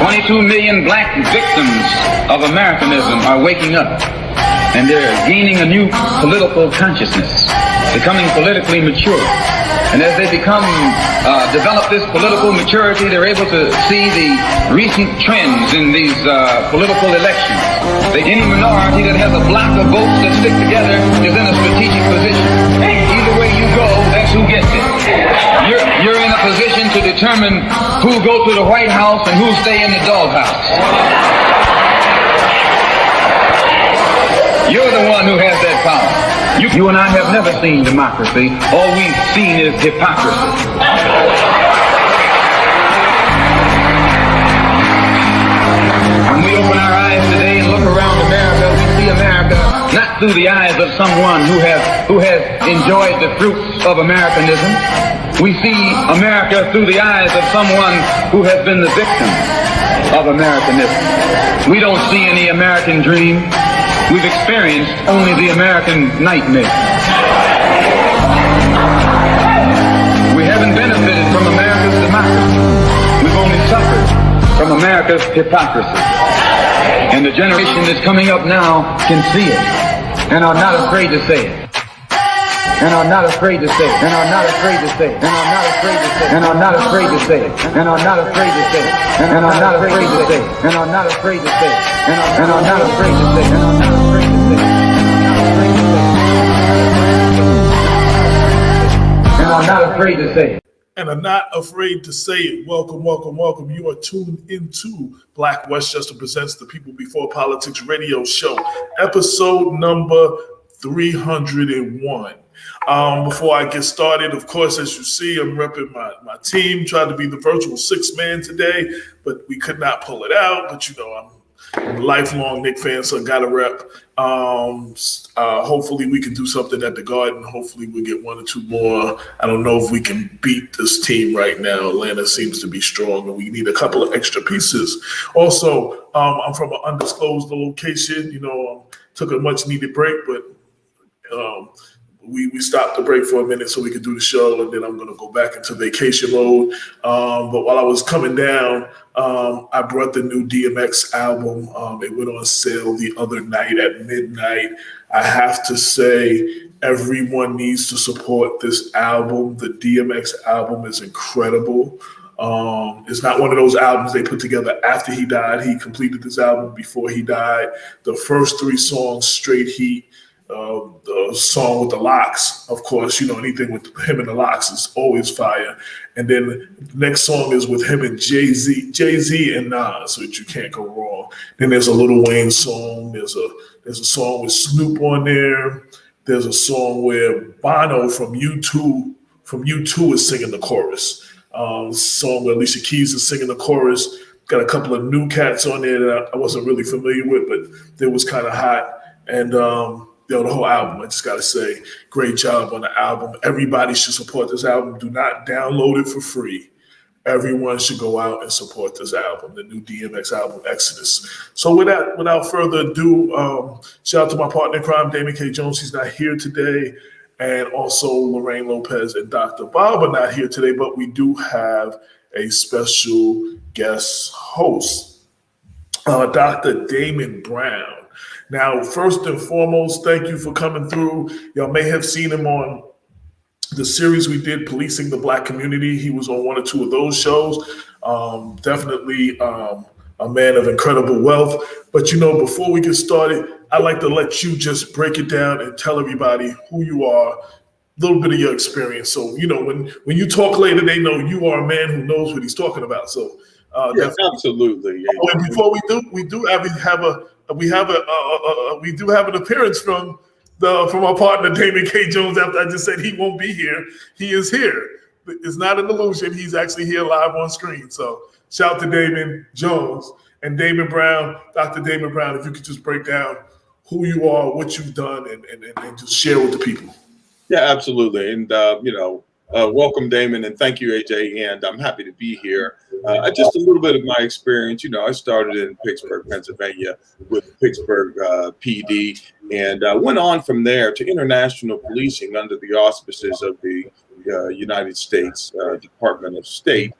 22 million black victims of Americanism are waking up, and they're gaining a new political consciousness, becoming politically mature. And as they develop this political maturity, they're able to see the recent trends in these political elections. Any minority that has a block of votes that stick together is in a strategic position. Either way you go, that's who gets it. You're in a position to determine who go to the White House and who stay in the doghouse. You're the one who has that power. You and I have never seen democracy. All we've seen is hypocrisy. When we open our eyes today and look around America, we see America not through the eyes of someone who has enjoyed the fruits of Americanism. We see America through the eyes of someone who has been the victim of Americanism. We don't see any American dream. We've experienced only the American nightmare. We haven't benefited from America's democracy. We've only suffered from America's hypocrisy. And the generation that's coming up now can see it and are not afraid to say it. And are not afraid to say it. And are not afraid to say it. And are not afraid to say it. And are not afraid to say it. And are not afraid to say it. And are not afraid to say it. And are not afraid to say it. And are not afraid to say it. And are not afraid to say it. And are not afraid to say it. And are not afraid to say it. Welcome, welcome, welcome. You are tuned into Black Westchester Presents the People Before Politics radio show, episode number 301. Before I get started, of course, as you see, I'm repping my team, tried to be the virtual sixth man today, but we could not pull it out. But, you know, I'm a lifelong Knicks fan, so I got to rep. Hopefully we can do something at the Garden. Hopefully we'll get one or two more. I don't know if we can beat this team right now. Atlanta seems to be strong, and we need a couple of extra pieces. Also, I'm from an undisclosed location. You know, took a much-needed break, but we stopped the break for a minute so we could do the show, and then I'm going to go back into vacation mode. But while I was coming down, I brought the new DMX album. It went on sale the other night at midnight. I have to say, everyone needs to support this album. The DMX album is incredible. It's not one of those albums they put together after he died. He completed this album before he died. The first three songs, straight heat. The song with the Locks, of course, you know, anything with him and the Locks is always fire. And then the next song is with him and Jay-Z and Nas, which you can't go wrong. Then there's a Lil Wayne song. There's a song with Snoop on there. There's a song where Bono from U2 is singing the chorus. Song where Alicia Keys is singing the chorus. Got a couple of new cats on there that I wasn't really familiar with, but they was kind of hot. And the whole album, I just got to say, great job on the album. Everybody should support this album. Do not download it for free. Everyone should go out and support this album, the new DMX album, Exodus. So without further ado, shout out to my partner in crime, Damon K. Jones. He's not here today. And also Lorraine Lopez and Dr. Bob are not here today, but we do have a special guest host, Dr. Damon Brown. Now, first and foremost, thank you for coming through. Y'all may have seen him on the series we did, Policing the Black Community. He was on one or two of those shows. Definitely a man of incredible wealth. But, you know, before we get started, I'd like to let you just break it down and tell everybody who you are, a little bit of your experience. So, you know, when you talk later, they know you are a man who knows what he's talking about. So, yes, absolutely. Yeah. And before we do have an appearance from our partner Damon K. Jones. After I just said he won't be here, he is here. It's not an illusion. He's actually here live on screen. So shout out to Damon Jones and Damon Brown, Dr. Damon Brown. If you could just break down who you are, what you've done, and just share with the people. Yeah, absolutely. And welcome, Damon, and thank you, AJ. And I'm happy to be here. Just a little bit of my experience. You know, I started in Pittsburgh, Pennsylvania with Pittsburgh PD, and went on from there to international policing under the auspices of the United States Department of State.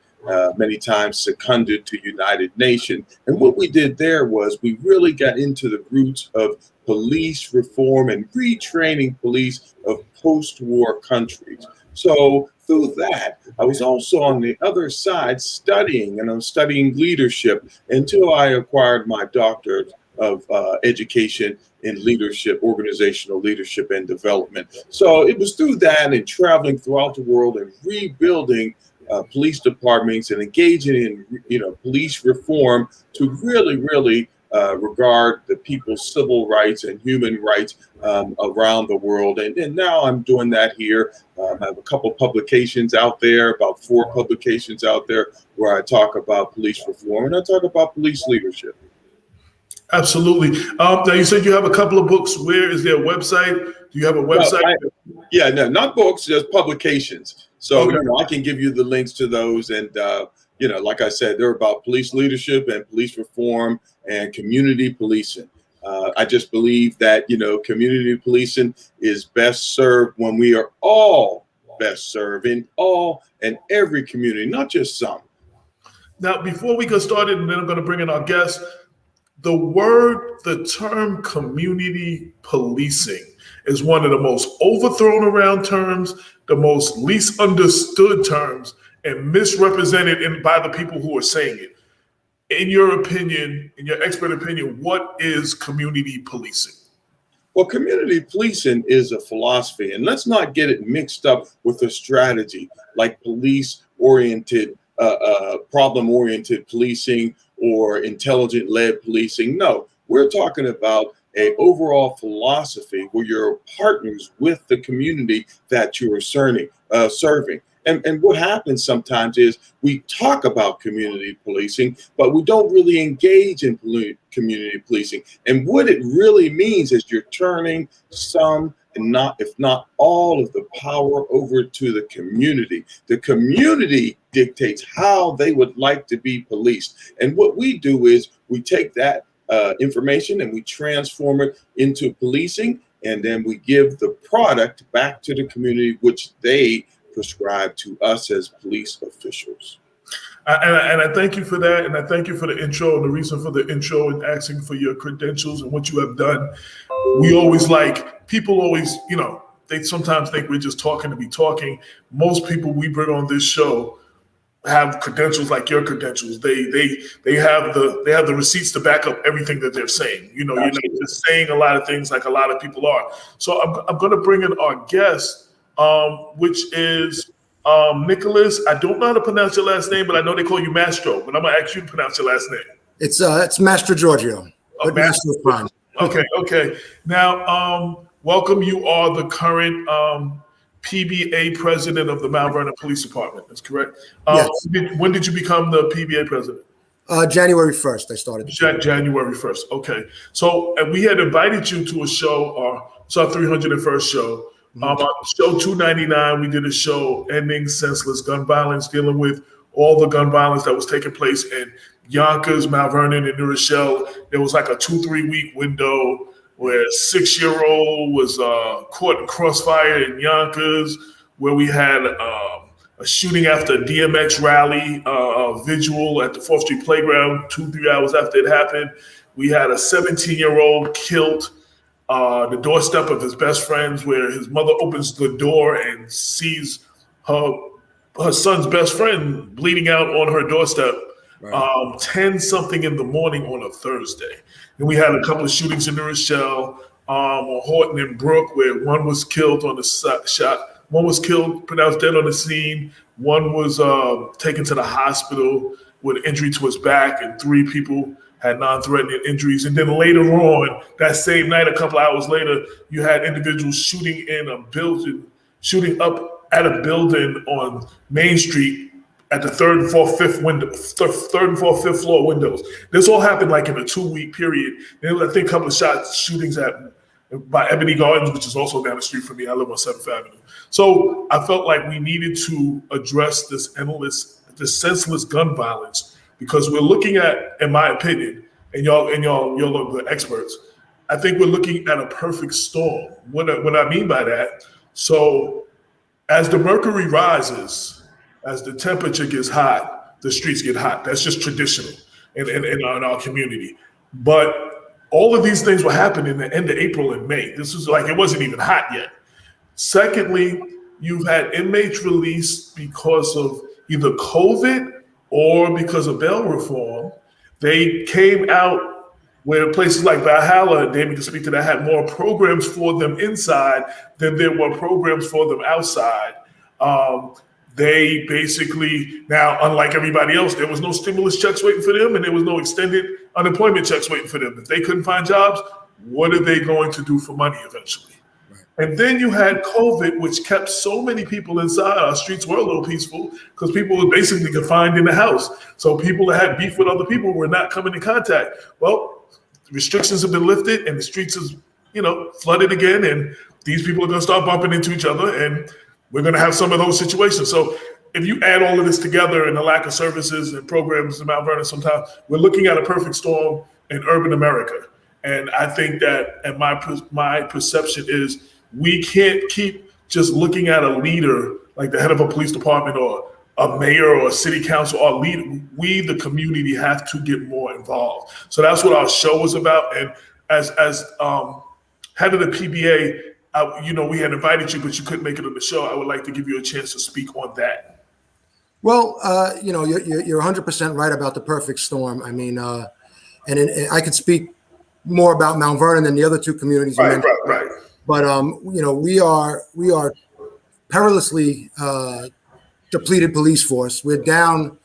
many times seconded to United Nations. And what we did there was we really got into the roots of police reform and retraining police of post-war countries. So through that, I was also on the other side studying, and I'm studying leadership until I acquired my doctorate of education in leadership, organizational leadership and development. So it was through that and traveling throughout the world and rebuilding police departments and engaging in, police reform to really regard the people's civil rights and human rights around the world. And now I'm doing that here. I have a couple publications out there, about 4 publications out there where I talk about police reform and I talk about police leadership. Absolutely. Now you said you have a couple of books. Where is their website? Do you have a website? No, not books, just publications. So I can give you the links to those. And like I said, they're about police leadership and police reform and community policing. I just believe that community policing is best served when we are all best served in all and every community, not just some. Now, before we get started, and then I'm going to bring in our guest. The term community policing is one of the most overthrown around terms, the most least understood terms, and misrepresented by the people who are saying it. In your opinion, in your expert opinion, what is community policing? Well, community policing is a philosophy, and let's not get it mixed up with a strategy like police-oriented, problem-oriented policing or intelligent-led policing. No, we're talking about an overall philosophy where you're partners with the community that you're serving. And what happens sometimes is we talk about community policing, but we don't really engage in community policing. And what it really means is you're turning some, and if not all, of the power over to the community. The community dictates how they would like to be policed. And what we do is we take that information and we transform it into policing, and then we give the product back to the community, which they prescribe to us as police officials. And I thank you for that. And I thank you for the intro, and the reason for the intro and asking for your credentials and what you have done. People always, they sometimes think we're just talking to be talking. Most people we bring on this show have credentials like your credentials. They have the receipts to back up everything that they're saying. You're not just saying a lot of things like a lot of people are. So I'm going to bring in our guest, which is Nicholas. I don't know how to pronounce your last name, but I know they call you Mastro. But I'm going to ask you to pronounce your last name. It's Mastrogiorgio. Oh, Mastro is fine. Okay. Now, welcome. You are the current PBA president of the Mount Vernon Police Department. That's correct. Yes. When did you become the PBA president? January 1st, I started. January 1st. Okay. So we had invited you to a show, it's our 301st show. Show 299, we did a show ending senseless gun violence, dealing with all the gun violence that was taking place in Yonkers, Mount Vernon, and New Rochelle. There was like a 2-3 week window where a 6-year-old was caught in crossfire in Yonkers, where we had a shooting after a DMX rally, a visual at the 4th Street Playground 2-3 hours after it happened. We had a 17-year-old killed the doorstep of his best friend's, where his mother opens the door and sees her son's best friend bleeding out on her doorstep. Right. 10 something in the morning on a Thursday. And we had a couple of shootings in New Rochelle, on Horton and Brook, where one was killed on the shot. One was killed, pronounced dead on the scene. One was taken to the hospital with an injury to his back, and 3 people had non-threatening injuries. And then later on, that same night, a couple hours later, you had individuals shooting up at a building on Main Street at the 3rd and 4th, 5th floor windows. This all happened like in a 2-week period. There was, I think, a couple of shootings by Ebony Gardens, which is also down the street from me. I live on 7th Avenue. So I felt like we needed to address this senseless gun violence, because we're looking at, in my opinion, and y'all are the experts, I think we're looking at a perfect storm. What I mean by that, so as the mercury rises, as the temperature gets hot, the streets get hot. That's just traditional in our community. But all of these things were happening in the end of April and May. This was like, it wasn't even hot yet. Secondly, you've had inmates released because of either COVID or because of bail reform. They came out where places like Valhalla, Damon can speak to that, had more programs for them inside than there were programs for them outside. They basically, now, unlike everybody else, there was no stimulus checks waiting for them and there was no extended unemployment checks waiting for them. If they couldn't find jobs, what are they going to do for money eventually? Right. And then you had COVID, which kept so many people inside. Our streets were a little peaceful because people were basically confined in the house. So people that had beef with other people were not coming in contact. Well, restrictions have been lifted and the streets is, flooded again, and these people are going to start bumping into each other, and we're going to have some of those situations. So if you add all of this together and the lack of services and programs in Mount Vernon, sometimes we're looking at a perfect storm in urban America. And I think that, and my perception is, we can't keep just looking at a leader like the head of a police department or a mayor or a city council or leader. We, the community, have to get more involved. So that's what our show was about. And as head of the PBA, we had invited you, but you couldn't make it on the show. I would like to give you a chance to speak on that. Well, you're 100% right about the perfect storm. I mean, I could speak more about Mount Vernon than the other two communities. Right. But we are perilously depleted police force. We're down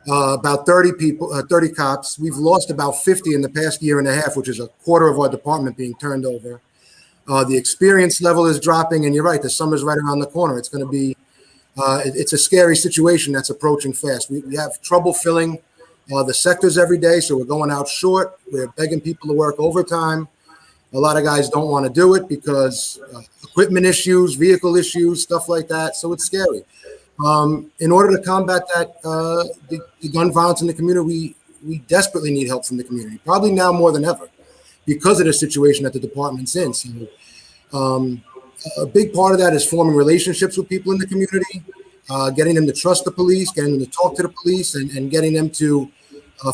about 30 people, 30 cops. We've lost about 50 in the past year and a half, which is a quarter of our department being turned over. The experience level is dropping, and you're right, the summer's right around the corner. It's going to be, it's a scary situation that's approaching fast. We have trouble filling the sectors every day, so we're going out short. We're begging people to work overtime. A lot of guys don't want to do it because equipment issues, vehicle issues, stuff like that, so it's scary. In order to combat that, the gun violence in the community, we desperately need help from the community, probably now more than ever, because of the situation that the department's in. So a big part of that is forming relationships with people in the community, getting them to trust the police, getting them to talk to the police, and getting them to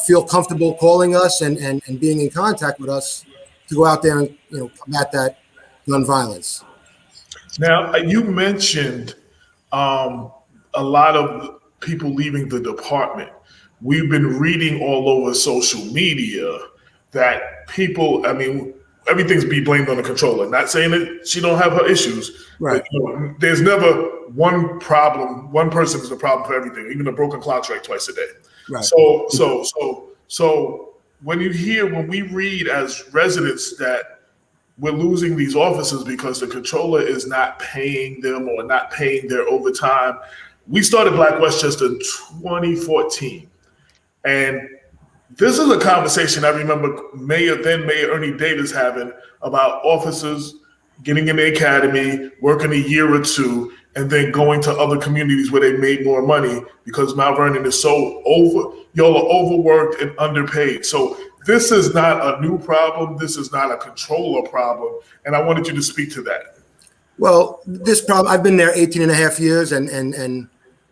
feel comfortable calling us and being in contact with us to go out there and combat that gun violence. Now, you mentioned a lot of people leaving the department. We've been reading all over social media that people, everything's be blamed on the controller. Not saying that she don't have her issues, right? But, there's never one problem. One person is the problem for everything. Even a broken clock's right twice a day. Right. So when we read as residents that we're losing these officers because the controller is not paying them or not paying their overtime. We started Black Westchester in 2014, and this is a conversation I remember then Mayor Ernie Davis having about officers getting in the academy, working a year or two, and then going to other communities where they made more money because Mount Vernon is so y'all are overworked and underpaid. So this is not a new problem. This is not a controller problem. And I wanted you to speak to that. Well, this problem, I've been there 18 and a half years, and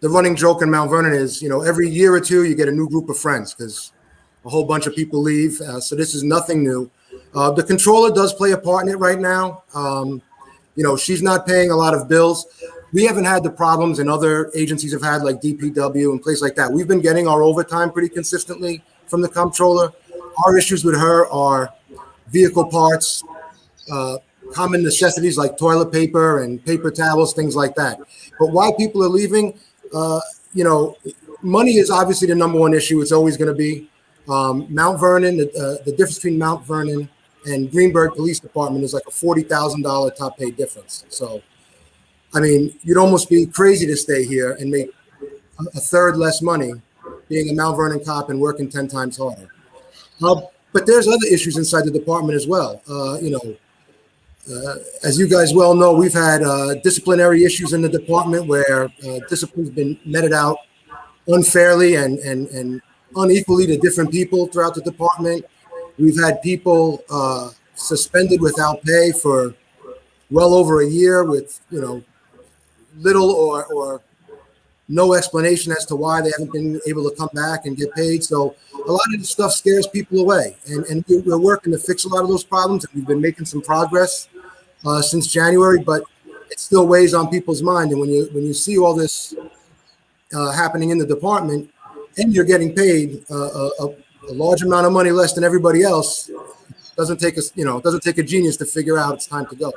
the running joke in Mount Vernon is, every year or two you get a new group of friends because a whole bunch of people leave. So this is nothing new. The controller does play a part in it right now. She's not paying a lot of bills. We haven't had the problems and other agencies have had, like DPW and places like that. We've been getting our overtime pretty consistently from the comptroller. Our issues with her are vehicle parts, common necessities like toilet paper and paper towels, things like that. But why people are leaving, money is obviously the number one issue. It's always going to be. Mount Vernon, the difference between Mount Vernon and Greenburgh Police Department is like a $40,000 top pay difference. So, you'd almost be crazy to stay here and make a third less money being a Mount Vernon cop and working 10 times harder. But there's other issues inside the department as well. As you guys well know, we've had disciplinary issues in the department where discipline's been meted out unfairly and unequally to different people throughout the department. We've had people suspended without pay for well over a year with, little or no explanation as to why they haven't been able to come back and get paid. So a lot of this stuff scares people away. And we're working to fix a lot of those problems. And we've been making some progress since January, but it still weighs on people's mind. And when you see all this happening in the department and you're getting paid a large amount of money less than everybody else, doesn't take a genius to figure out it's time to go.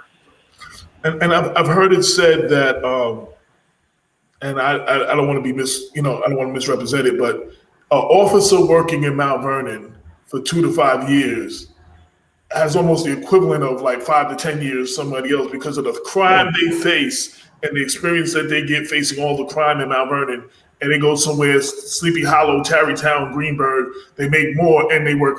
And I've heard it said that, and I don't want to be I don't want to misrepresent it, but an officer working in Mount Vernon for 2 to 5 years has almost the equivalent of like 5 to 10 years somebody else, because of the crime they face and the experience that they get facing all the crime in Mount Vernon. And they go somewhere, Sleepy Hollow, Tarrytown, Greenberg, they make more and they work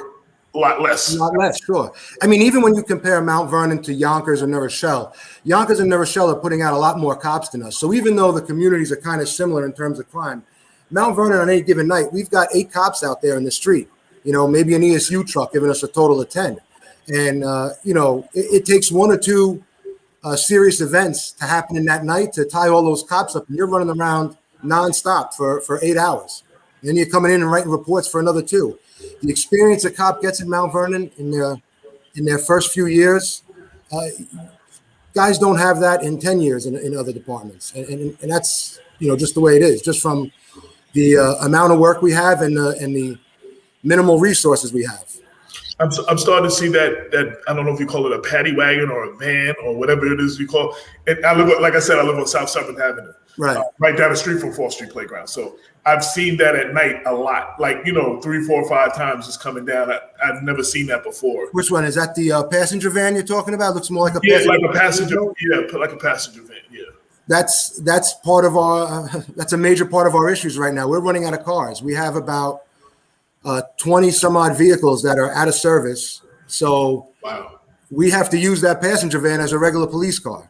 a lot less. A lot less, sure. I mean, even when you compare Mount Vernon to Yonkers and New Rochelle, Yonkers and New Rochelle are putting out a lot more cops than us. So even though the communities are kind of similar in terms of crime, Mount Vernon on any given night, we've got 8 cops out there in the street, maybe an ESU truck giving us a total of 10. And, it takes 1 or 2 serious events to happen in that night to tie all those cops up. And you're running around nonstop for 8 hours. And then you're coming in and writing reports for another 2. The experience a cop gets in Mount Vernon in their first few years, guys don't have that in 10 years in other departments. And that's, just the way it is, just from the amount of work we have and the minimal resources we have. I'm starting to see that I don't know if you call it a paddy wagon or a van or whatever it is you call it. And I live on South 7th Avenue, right down the street from 4th Street Playground. So I've seen that at night a lot, like 3, 4, 5 times it's coming down. I've never seen that before. Which one is that? The passenger van you're talking about? Looks more like a passenger van. Yeah. That's part of our. That's a major part of our issues right now. We're running out of cars. We have about 20 some odd vehicles that are out of service. So we have to use that passenger van as a regular police car,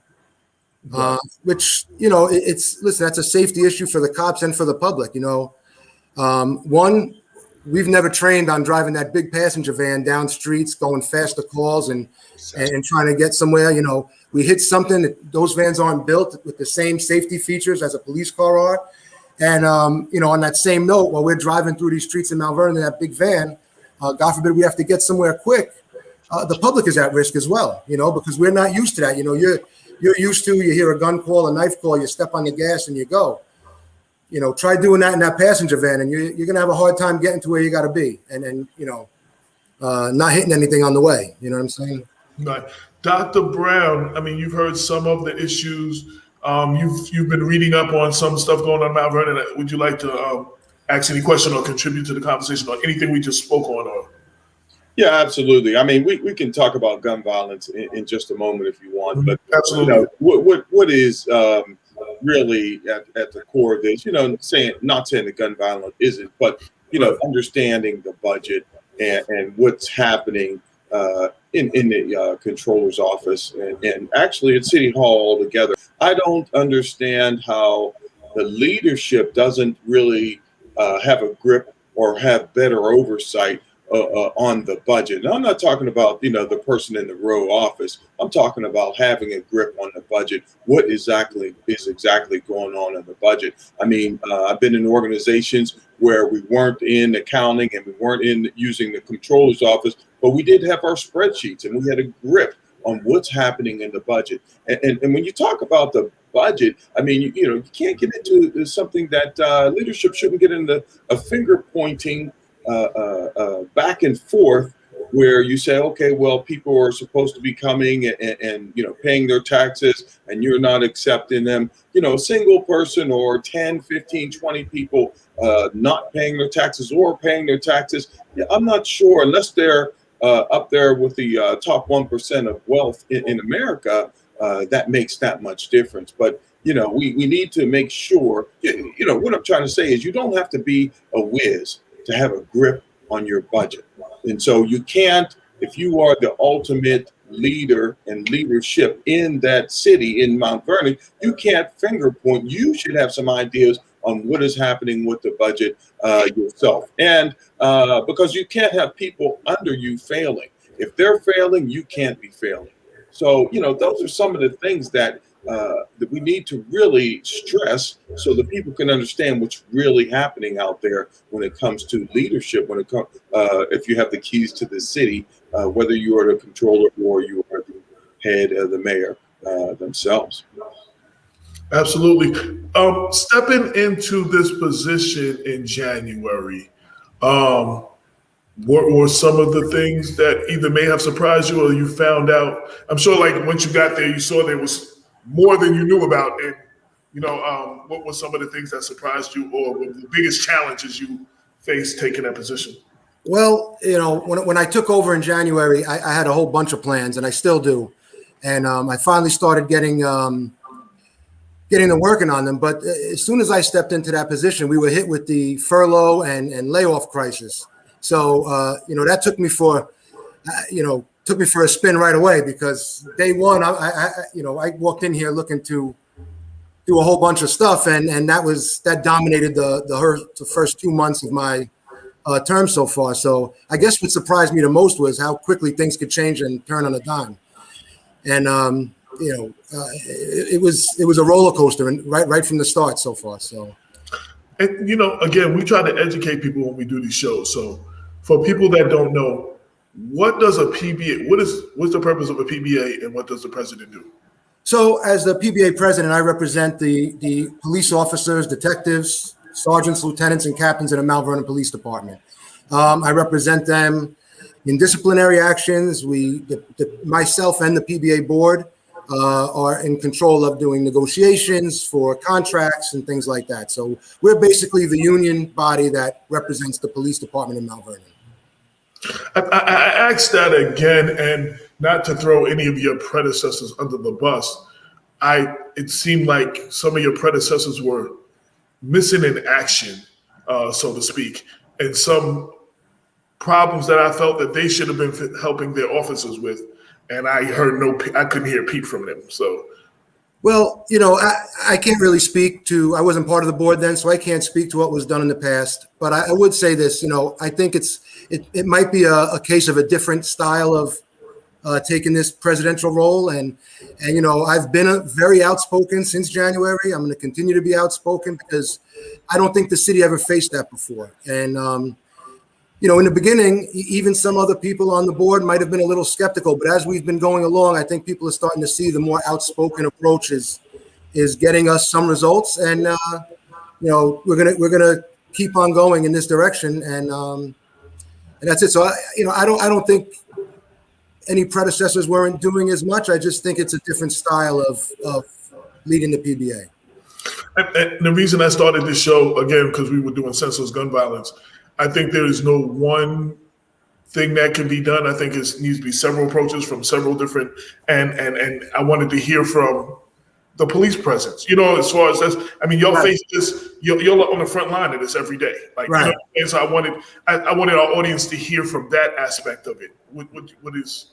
which, that's a safety issue for the cops and for the public. One, we've never trained on driving that big passenger van down streets, going fast to calls and trying to get somewhere. We hit something. Those vans aren't built with the same safety features as a police car are. And, on that same note, while we're driving through these streets in Mount Vernon in that big van, God forbid we have to get somewhere quick, the public is at risk as well, because we're not used to that. You're used to, you hear a gun call, a knife call, you step on the gas and you go. Try doing that in that passenger van and you're going to have a hard time getting to where you got to be and not hitting anything on the way. You know what I'm saying? Right. Dr. Brown, I mean, you've heard some of the issues. You've been reading up on some stuff going on in Mount Vernon. Would you like to ask any question or contribute to the conversation on anything we just spoke on? Or? Yeah, absolutely. I mean, we can talk about gun violence in just a moment if you want. But absolutely, what is really at the core of this? Not saying that gun violence isn't, but understanding the budget and what's happening in the controller's office and actually at City Hall altogether. I don't understand how the leadership doesn't really have a grip or have better oversight on the budget. And I'm not talking about, the person in the row office. I'm talking about having a grip on the budget. What exactly is going on in the budget? I mean, I've been in organizations where we weren't in accounting and we weren't in using the controller's office, but we did have our spreadsheets and we had a grip on what's happening in the budget. And when you talk about the budget, I mean, you can't get into something that leadership shouldn't get into a finger pointing back and forth where you say, okay, well, people are supposed to be coming and paying their taxes and you're not accepting them. A single person or 10, 15, 20 people not paying their taxes or paying their taxes. I'm not sure, unless they're up there with the top 1% of wealth in America, that makes that much difference. But, we need to make sure, what I'm trying to say is you don't have to be a whiz to have a grip on your budget. And so you can't, if you are the ultimate leader and leadership in that city in Mount Vernon, you can't finger point. You should have some ideas on what is happening with the budget yourself. And because you can't have people under you failing. If they're failing, you can't be failing. So, those are some of the things that that we need to really stress so that people can understand what's really happening out there when it comes to leadership, when it comes, if you have the keys to the city, whether you are the controller or you are the head of the mayor themselves. Absolutely. Stepping into this position in January, what were some of the things that either may have surprised you or you found out? I'm sure, like, once you got there, you saw there was more than you knew about. And, what were some of the things that surprised you or were the biggest challenges you faced taking that position? Well, when I took over in January, I had a whole bunch of plans, and I still do. And I finally started getting to working on them. But as soon as I stepped into that position, we were hit with the furlough and layoff crisis. So, that took me for a spin right away, because day one, I walked in here looking to do a whole bunch of stuff, and that dominated the first 2 months of my term so far. So I guess what surprised me the most was how quickly things could change and turn on a dime. And it was a roller coaster, and right from the start so far. So, and again, we try to educate people when we do these shows. So, for people that don't know, what does a PBA? What's the purpose of a PBA, and what does the president do? So, as the PBA president, I represent the police officers, detectives, sergeants, lieutenants, and captains in the Mount Vernon Police Department. I represent them in disciplinary actions. Myself and the PBA board are in control of doing negotiations for contracts and things like that. So we're basically the union body that represents the police department in Mount Vernon. I asked that again, and not to throw any of your predecessors under the bus. It seemed like some of your predecessors were missing in action, so to speak, and some problems that I felt that they should have been helping their officers with, and I couldn't hear peep from them. So, well, I can't really speak to. I wasn't part of the board then, so I can't speak to what was done in the past. But I would say this. I think it might be a case of a different style of taking this presidential role, and I've been very outspoken since January. I'm going to continue to be outspoken because I don't think the city ever faced that before. And in the beginning, even some other people on the board might have been a little skeptical, but as we've been going along, I think people are starting to see the more outspoken approach is getting us some results, and we're gonna keep on going in this direction, and that's it. So I don't think any predecessors weren't doing as much. I just think it's a different style of leading the PBA. And the reason I started this show, again, because we were doing senseless gun violence, I think there is no one thing that can be done. I think it needs to be several approaches from several different, and I wanted to hear from the police presence. As far as this, y'all Right. face this, you're on the front line of this every day. Right. And so I wanted our audience to hear from that aspect of it. What is,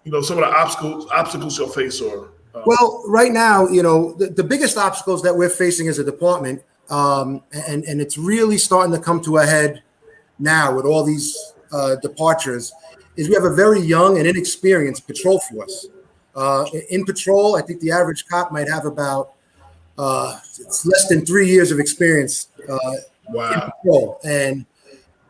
some of the obstacles you'll face, or Well, right now, the biggest obstacles that we're facing as a department, and it's really starting to come to a head now with all these departures, is we have a very young and inexperienced patrol force. In patrol, I think the average cop might have about it's less than 3 years of experience wow. in patrol. And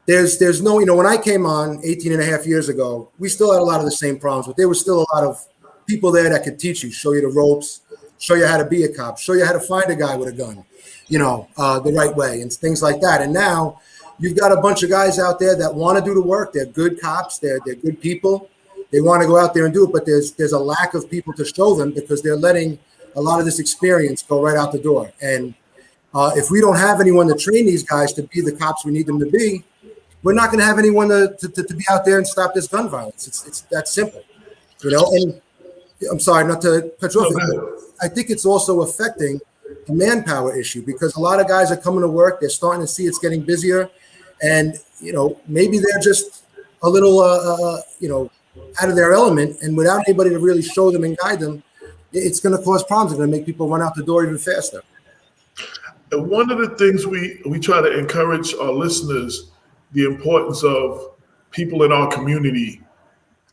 there's no, when I came on 18 and a half years ago, we still had a lot of the same problems, but there was still a lot of people there that could teach you, show you the ropes, show you how to be a cop, show you how to find a guy with a gun, the right way and things like that. And now you've got a bunch of guys out there that want to do the work. They're good cops. They're good people. They want to go out there and do it, but there's a lack of people to show them because they're letting a lot of this experience go right out the door. And if we don't have anyone to train these guys to be the cops we need them to be, we're not going to have anyone to be out there and stop this gun violence. It's that simple, And I'm sorry, not to cut you off. I think it's also affecting the manpower issue because a lot of guys are coming to work. They're starting to see it's getting busier, and maybe they're just a little out of their element, and without anybody to really show them and guide them, it's going to cause problems. It's going to make people run out the door even faster. And one of the things we try to encourage our listeners, the importance of people in our community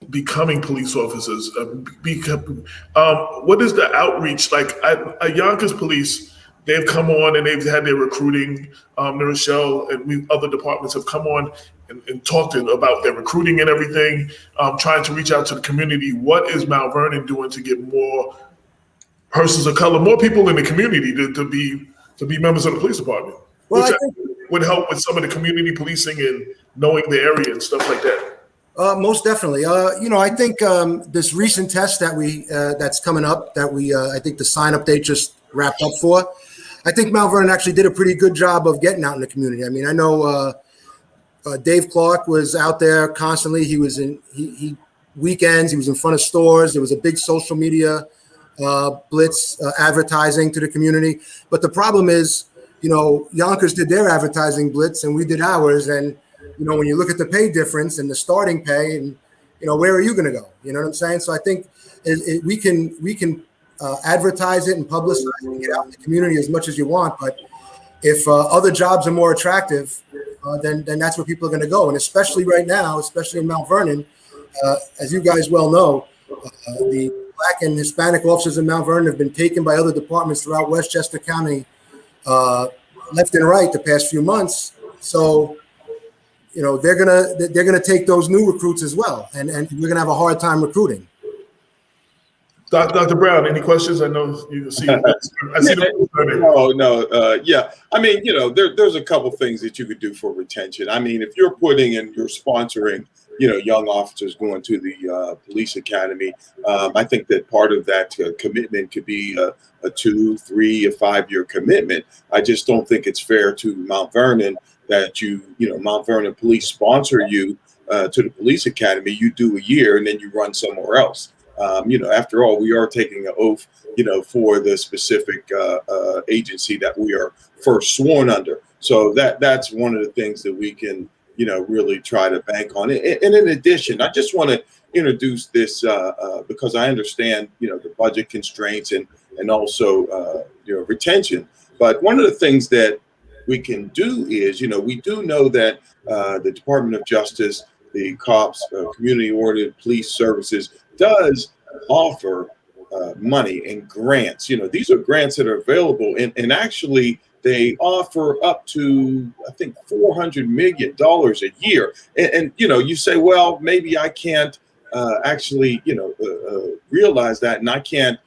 becoming police officers? What is the outreach like? At Yonkers Police, they've come on and they've had their recruiting. Rochelle and other departments have come on and talked about their recruiting and everything, trying to reach out to the community. What is Mount Vernon doing to get more persons of color, more people in the community to be members of the police department? Well, which I think would help with some of the community policing and knowing the area and stuff like that. most definitely. I think this recent test that that's coming up, that I think the sign up date just wrapped up for. I think Mount Vernon actually did a pretty good job of getting out in the community. I mean, I know Dave Clark was out there constantly. He was weekends. He was in front of stores. There was a big social media blitz advertising to the community. But the problem is, Yonkers did their advertising blitz and we did ours. And, when you look at the pay difference and the starting pay and, where are you going to go? You know what I'm saying? So I think we can advertise it and publicize it and get out in the community as much as you want. But if other jobs are more attractive, then that's where people are going to go. And especially right now, especially in Mount Vernon, as you guys well know, the Black and Hispanic officers in Mount Vernon have been taken by other departments throughout Westchester County, left and right the past few months. So, they're gonna take those new recruits as well, and we're gonna have a hard time recruiting. Dr. Brown, any questions? I know you see. I see yeah. I mean, there's a couple things that you could do for retention. I mean, if you're you're sponsoring, young officers going to the police academy, I think that part of that commitment could be a 2, 3, a 5-year commitment. I just don't think it's fair to Mount Vernon that Mount Vernon Police sponsor you to the police academy. You do a year and then you run somewhere else. After all, we are taking an oath, for the specific agency that we are first sworn under. So that's one of the things that we can, really try to bank on. And in addition, I just want to introduce this because I understand, the budget constraints and also, retention. But one of the things that we can do is, we do know that the Department of Justice, the cops, community-oriented police services does offer money and grants. These are grants that are available, and actually they offer up to, I think, $400 million a year. And you say, well, maybe I can't actually, realize that, and I can't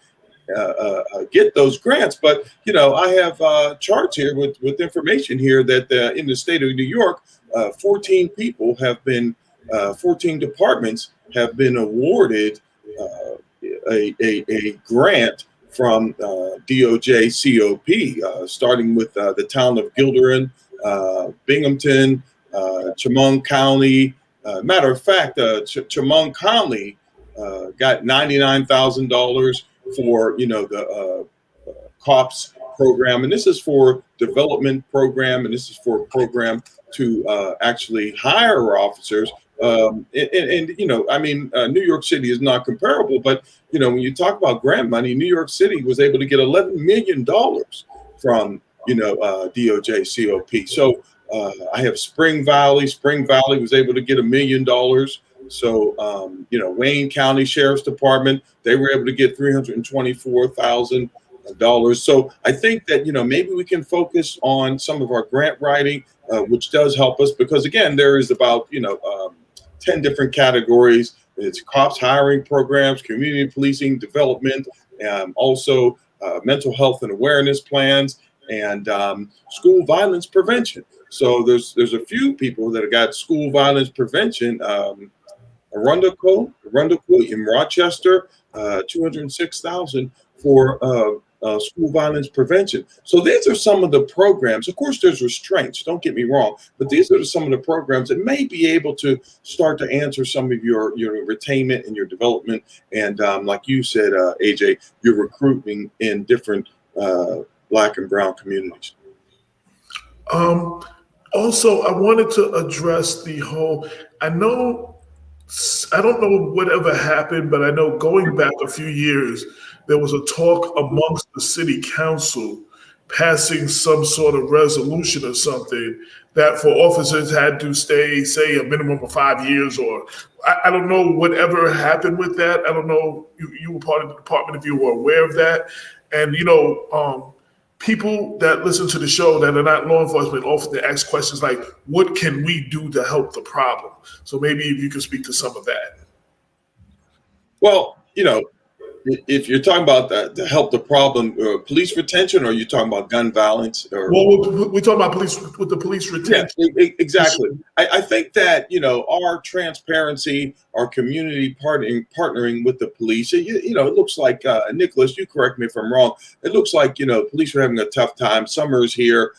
get those grants. But, I have charts here with information here that in the state of New York, 14 people have been, 14 departments have been awarded a grant from DOJ COP, starting with the town of Gilderin, Binghamton, Chemung County. Matter of fact, Chemung County got $99,000 for the COPS program, and this is for development program, and this is for a program to actually hire officers. New York City is not comparable, but when you talk about grant money, New York City was able to get $11 million from DOJ COP. So I have Spring Valley. Spring Valley was able to get $1 million. So Wayne County Sheriff's Department, they were able to get $324,000. So I think that maybe we can focus on some of our grant writing, which does help us, because again, there is about 10 different categories. It's cops hiring programs, community policing development, also mental health and awareness plans, and school violence prevention. So there's a few people that have got school violence prevention. Arundel in Rochester, $206,000 for school violence prevention. So these are some of the programs. Of course, there's restraints, don't get me wrong, but these are some of the programs that may be able to start to answer some of your retainment and your development. And like you said, AJ, you're recruiting in different Black and brown communities. Also, I wanted to address the whole, I don't know whatever happened, but I know going back a few years, there was a talk amongst the city council passing some sort of resolution or something that for officers had to stay, say, a minimum of 5 years, or I don't know whatever happened with that. I don't know. You were part of the department if you were aware of that. And, people that listen to the show that are not law enforcement often ask questions like, what can we do to help the problem? So maybe if you could speak to some of that. Well, if you're talking about that to help the problem, police retention, or are you talking about gun violence? Or we're talking about police with the police retention. Yeah, exactly. I think that our transparency, our community partnering with the police. It looks like Nicholas, you correct me if I'm wrong. It looks like police are having a tough time. Summer's here.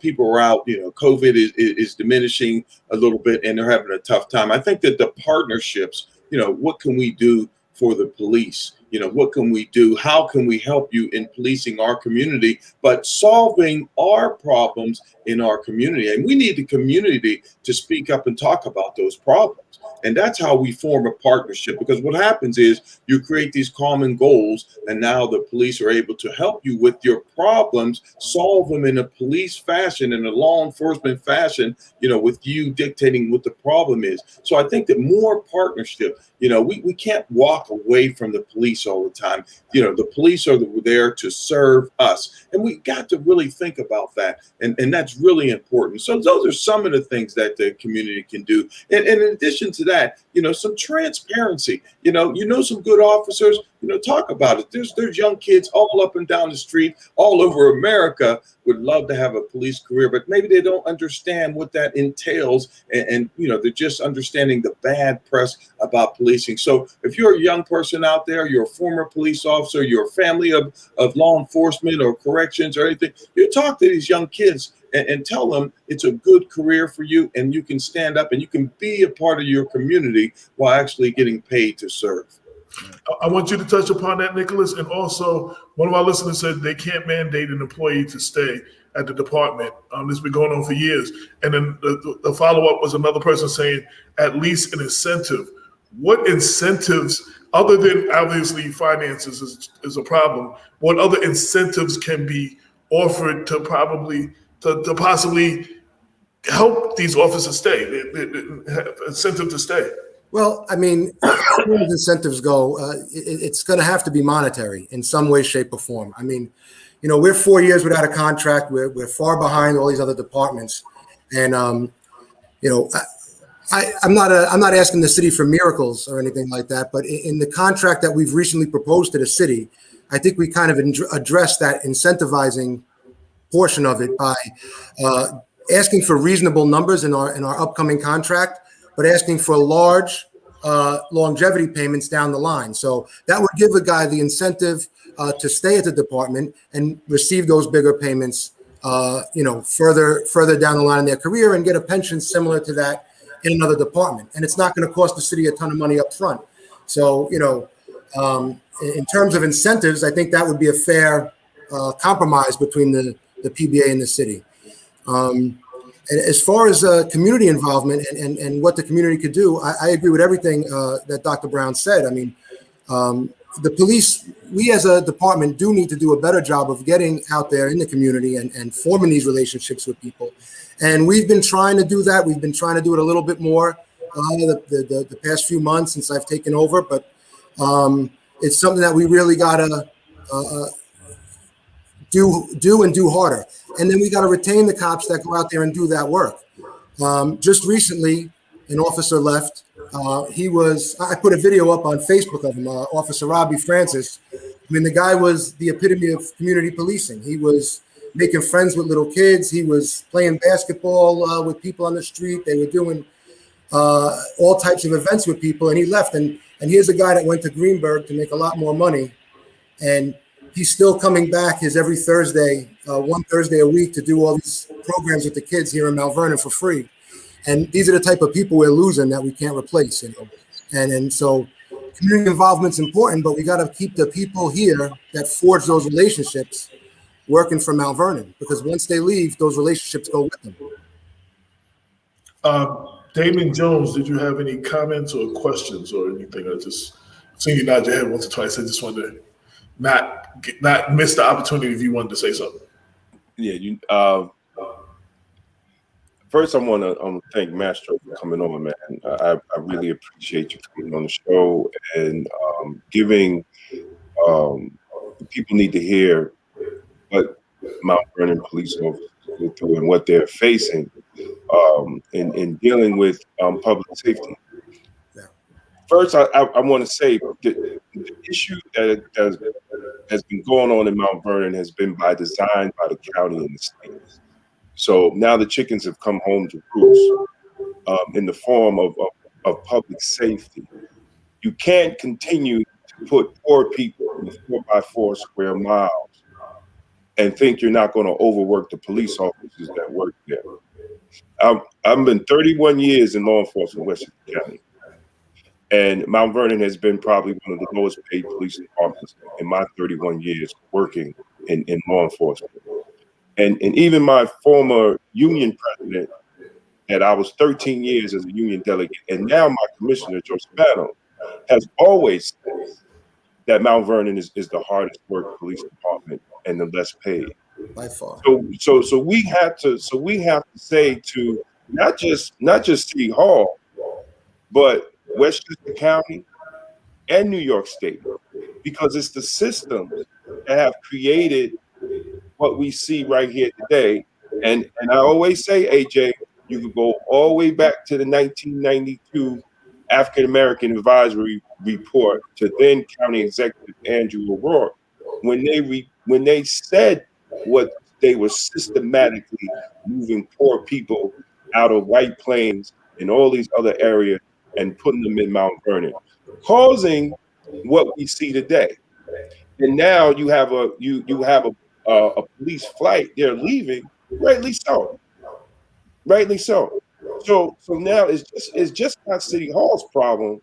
People are out. COVID is diminishing a little bit, and they're having a tough time. I think that the partnerships. What can we do for the police? What can we do? How can we help you in policing our community, but solving our problems in our community? And we need the community to speak up and talk about those problems. And that's how we form a partnership, because what happens is you create these common goals, and now the police are able to help you with your problems, solve them in a police fashion, in a law enforcement fashion, with you dictating what the problem is. So I think that more partnership, we can't walk away from the police all the time. The police are there to serve us. And we got to really think about that. And that's really important. So those are some of the things that the community can do. And in addition to that, some transparency, some good officers, talk about it. There's young kids all up and down the street, all over America would love to have a police career, but maybe they don't understand what that entails. And they're just understanding the bad press about policing. So if you're a young person out there, you're a former police officer, you're a family of law enforcement or corrections or anything, you talk to these young kids and tell them it's a good career for you, and you can stand up and you can be a part of your community while actually getting paid to serve. I want you to touch upon that, Nicholas. And also, one of our listeners said they can't mandate an employee to stay at the department. This has been going on for years. And then the follow-up was another person saying at least an incentive. What incentives, other than obviously finances is a problem, what other incentives can be offered to possibly help these officers stay, incentive to stay? Well, I mean, as far as incentives go, it's going to have to be monetary in some way, shape, or form. I mean, we're 4 years without a contract. We're far behind all these other departments, and I'm not asking the city for miracles or anything like that. But in the contract that we've recently proposed to the city, I think we kind of address that incentivizing portion of it by asking for reasonable numbers in our upcoming contract, but asking for large longevity payments down the line. So that would give a guy the incentive to stay at the department and receive those bigger payments, further down the line in their career, and get a pension similar to that in another department. And it's not going to cost the city a ton of money up front. So, in terms of incentives, I think that would be a fair compromise between the PBA and the city. As far as community involvement and what the community could do, I agree with everything that Dr. Brown said. I mean, the police, we as a department do need to do a better job of getting out there in the community and forming these relationships with people. And we've been trying to do that. We've been trying to do it a little bit more the past few months since I've taken over. But it's something that we really got to do harder. And then we got to retain the cops that go out there and do that work. Just recently, an officer left. I put a video up on Facebook of him, Officer Robbie Francis. I mean, the guy was the epitome of community policing. He was making friends with little kids. He was playing basketball with people on the street. They were doing all types of events with people, and he left. And here's a guy that went to Greenberg to make a lot more money, and he's still coming back his every Thursday, one Thursday a week, to do all these programs with the kids here in Mount Vernon for free. And these are the type of people we're losing that we can't replace, And so community involvement's important, but we got to keep the people here that forge those relationships working for Mount Vernon, because once they leave, those relationships go with them. Damon Jones, did you have any comments or questions or anything? I just seen you nod your head once or twice. I just wanted to not miss the opportunity if you wanted to say something. Yeah, first, I want to thank Mastro for coming on, man. I really appreciate you coming on the show and giving the people need to hear what Mount Vernon police officers go through and what they're facing in dealing with public safety. Yeah. First, I want to say the issue that has been going on in Mount Vernon has been by design by the county and the state. So now the chickens have come home to roost in the form of public safety. You can't continue to put poor people in 4x4 square miles and think you're not going to overwork the police officers that work there. I've been 31 years in law enforcement in Westchester County. And Mount Vernon has been probably one of the lowest paid police departments in my 31 years working in law enforcement. And even my former union president, that I was 13 years as a union delegate, and now my commissioner, Joe Spano, has always said that Mount Vernon is the hardest work police department and the less paid. By far. So we have to say to not just City Hall, but Westchester County and New York State, because it's the systems that have created what we see right here today. And I always say, AJ, you could go all the way back to the 1992 African American Advisory Report to then County Executive Andrew O'Rourke, when they said what they were systematically moving poor people out of White Plains and all these other areas and putting them in Mount Vernon, causing what we see today. And now you have a police flight. They're leaving, rightly so. So now it's just not City Hall's problem.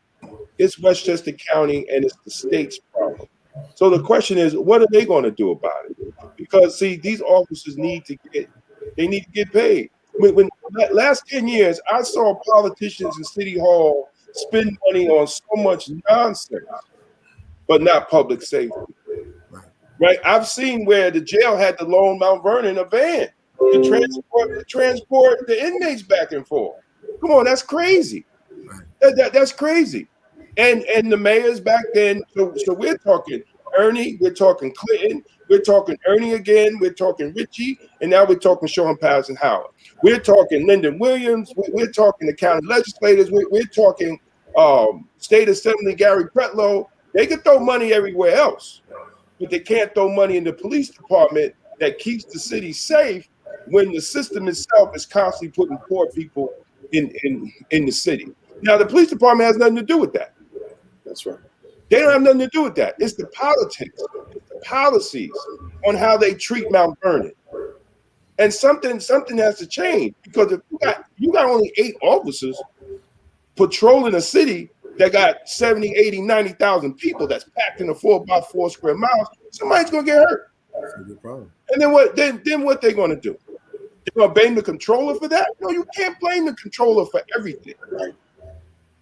It's Westchester County and it's the state's problem. So the question is, what are they going to do about it? Because see, these officers need to get paid. When last 10 years, I saw politicians in City Hall spend money on so much nonsense, but not public safety. Right? I've seen where the jail had to loan Mount Vernon a van to transport the inmates back and forth. Come on, that's crazy. That's crazy. And the mayors back then, so we're talking Ernie, we're talking Clinton, we're talking Ernie again, we're talking Richie, and now we're talking Sean Patterson Howard. We're talking Lyndon Williams, we're talking the county legislators, we're talking State Assembly Gary Pretlow. They can throw money everywhere else, but they can't throw money in the police department that keeps the city safe when the system itself is constantly putting poor people in the city. Now, the police department has nothing to do with that. That's right. They don't have nothing to do with that. It's the politics, it's the policies on how they treat Mount Vernon. And something has to change, because if you got only 8 officers patrolling a city that got 70, 80, 90,000 people that's packed in a 4x4 square miles, somebody's gonna get hurt. That's a good problem. And then what they gonna do? They're gonna blame the controller for that? No, you can't blame the controller for everything, right?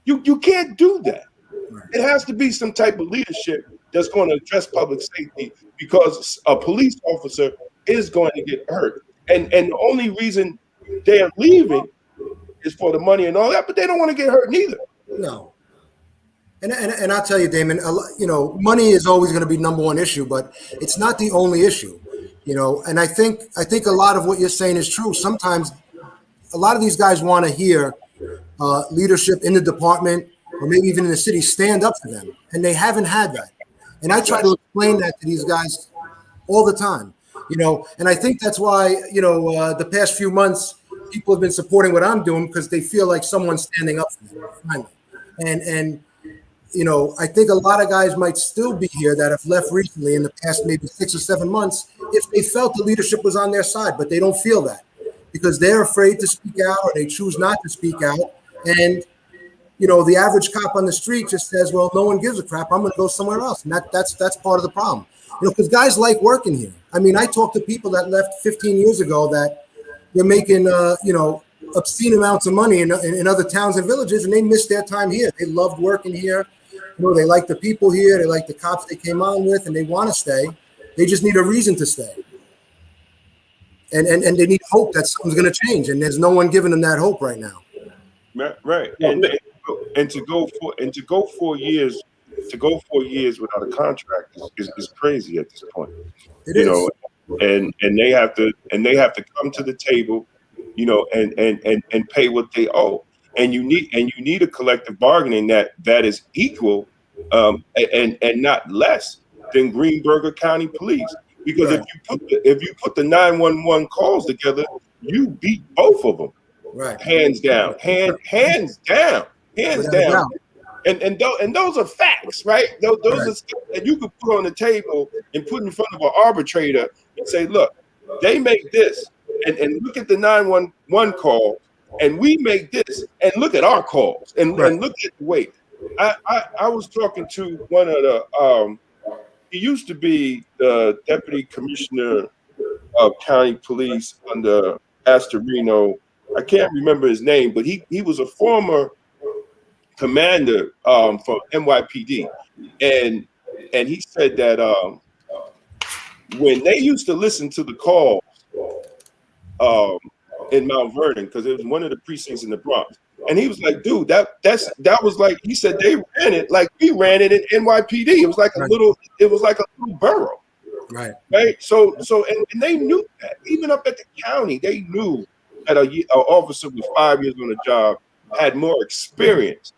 You can't do that. It has to be some type of leadership that's going to address public safety, because a police officer is going to get hurt. And the only reason they're leaving is for the money and all that, but they don't want to get hurt neither. No. And I'll tell you, Damon, money is always going to be number one issue, but it's not the only issue, and I think a lot of what you're saying is true. Sometimes a lot of these guys want to hear leadership in the department or maybe even in the city stand up for them, and they haven't had that. And I try to explain that to these guys all the time, and I think that's why, the past few months, people have been supporting what I'm doing, because they feel like someone's standing up for them finally. And I think a lot of guys might still be here that have left recently in the past maybe 6 or 7 months if they felt the leadership was on their side, but they don't feel that because they're afraid to speak out, or they choose not to speak out. And the average cop on the street just says, well, no one gives a crap, I'm going to go somewhere else. And that's part of the problem, because guys like working here. I mean, I talked to people that left 15 years ago that they're making, obscene amounts of money in other towns and villages, and they missed their time here. They loved working here. They like the people here. They like the cops they came on with, and they want to stay. They just need a reason to stay. and they need hope that something's going to change, and there's no one giving them that hope right now. Right, and to go 4 years, without a contract is crazy at this point. It is. And they have to come to the table, and pay what they owe. And you need a collective bargaining that is equal, and not less than Greenberger County Police. Because right. if you put the 911 calls together, you beat both of them. Right. Hands down. Hands down. And those are facts, right? Those are stuff that you could put on the table and put in front of an arbitrator and say, look, they make this, and look at the 911 call, and we make this, and look at our calls, and look at the weight. I was talking to one of the he used to be the deputy commissioner of county police under Astorino. I can't remember his name, but he was a former commander from NYPD, and he said that when they used to listen to the calls in Mount Vernon, because it was one of the precincts in the Bronx, and he was like, dude, that was like, he said they ran it like we ran it in NYPD. It was like a little borough. Right. So and they knew that. Even up at the county, they knew that an officer with 5 years on the job had more experience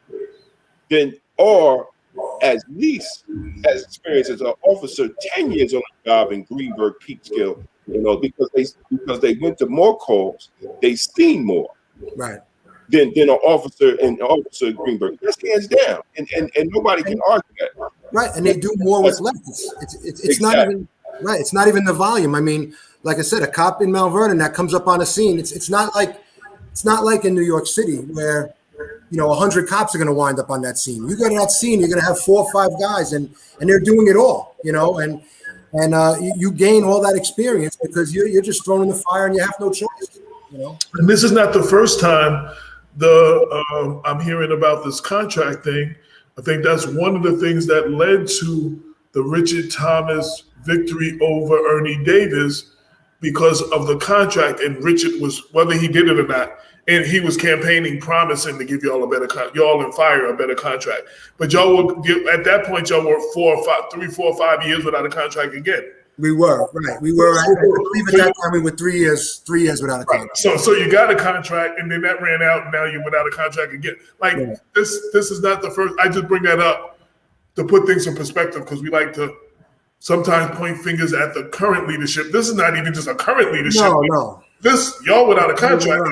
than, or at least as experienced as an officer 10 years on the job in Greenberg, Peekskill, because they went to more calls, they seen more. Right. Than an officer in Officer Greenberg. That's hands down. And nobody can argue that. Right. And they do more with less. It's exactly. Not even right. It's not even the volume. I mean, like I said, a cop in Mount Vernon that comes up on a scene, it's not like in New York City where 100 cops are going to wind up on that scene. You go to that scene, you're going to have 4 or 5 guys, and they're doing it all, and you gain all that experience because you're just thrown in the fire and you have no choice. And this is not the first time I'm hearing about this contract thing. I think that's one of the things that led to the Richard Thomas victory over Ernie Davis, because of the contract. And Richard was, whether he did it or not, and he was campaigning, promising to give y'all a better y'all and Fire a better contract. But y'all were, at that point, y'all were 3, 4, 5 years without a contract again. We were, right. We were, I believe at that time we were 3 years without a contract. Right. So you got a contract, and then that ran out, and now you're without a contract again. This is not the first. I just bring that up to put things in perspective, because we like to sometimes point fingers at the current leadership. This is not even just a current leadership. No. This, y'all without a contract,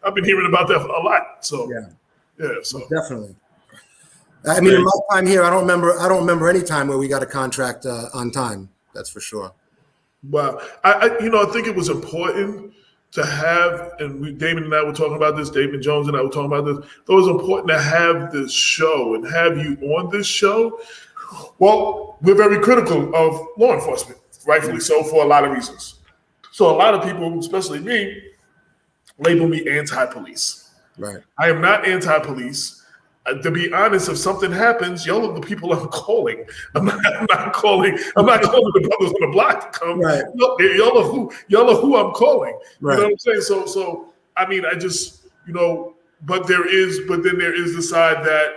I've been hearing about that a lot. So so definitely. I mean, in my time here, I don't remember any time where we got a contract on time. That's for sure. Well, I think it was important to have, and Damon and I were talking about this, Damon Jones and I were talking about this. It was important to have this show and have you on this show. Well, we're very critical of law enforcement, rightfully so, for a lot of reasons. So a lot of people, especially me, label me anti-police. Right. I am not anti-police. To be honest, if something happens, y'all are the people I'm calling. I'm not calling the brothers on the block to come. Right. Y'all are who I'm calling. Right. You know what I'm saying? So I mean, I just, but then there is the side that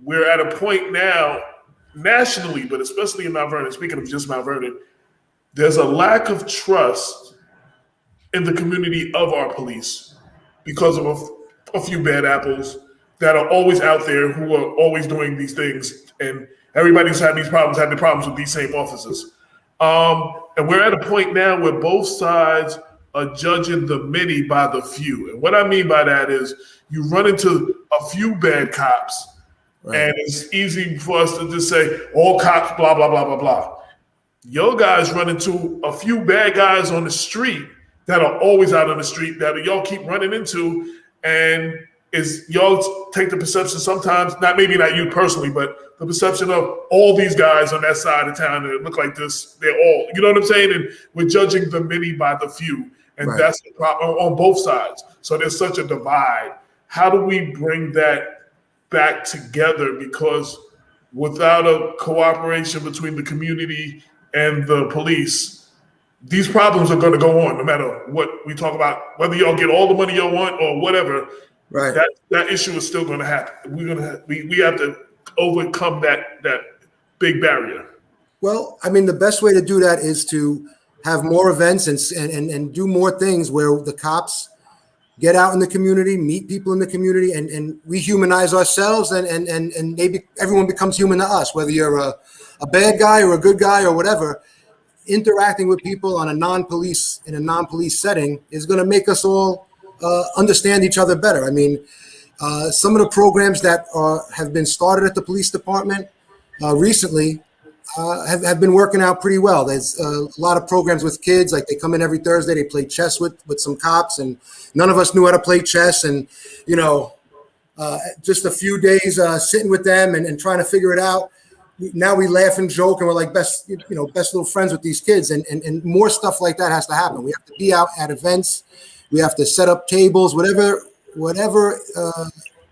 we're at a point now, nationally, but especially in Mount Vernon, speaking of just Mount Vernon, there's a lack of trust in the community of our police because of a few bad apples that are always out there, who are always doing these things, and everybody's had the problems with these same officers. And we're at a point now where both sides are judging the many by the few. And what I mean by that is you run into a few bad cops, right, and it's easy for us to just say, all cops, blah, blah, blah, blah, blah. Your guys run into a few bad guys on the street that are always out on the street that y'all keep running into, and is y'all take the perception sometimes, not you personally, but the perception of all these guys on that side of town that look like this, they're all, you know what I'm saying? And we're judging the many by the few. And right, that's the problem on both sides. So there's such a divide. How do we bring that back together? Because without a cooperation between the community and the police, these problems are going to go on no matter what we talk about, whether y'all get all the money y'all want or whatever. Right. That issue is still going to happen. We have to overcome that big barrier. Well, I mean, the best way to do that is to have more events and do more things where the cops get out in the community, meet people in the community, and we humanize ourselves, and maybe everyone becomes human to us, whether you're a bad guy or a good guy or whatever. Interacting with people in a non-police setting is going to make us all understand each other better. I mean, some of the programs that have been started at the police department recently have been working out pretty well. There's a lot of programs with kids, like they come in every Thursday, they play chess with some cops, and none of us knew how to play chess. And, just a few days sitting with them and trying to figure it out. Now we laugh and joke, and we're like best little friends with these kids, and more stuff like that has to happen. We have to be out at events. We have to set up tables, whatever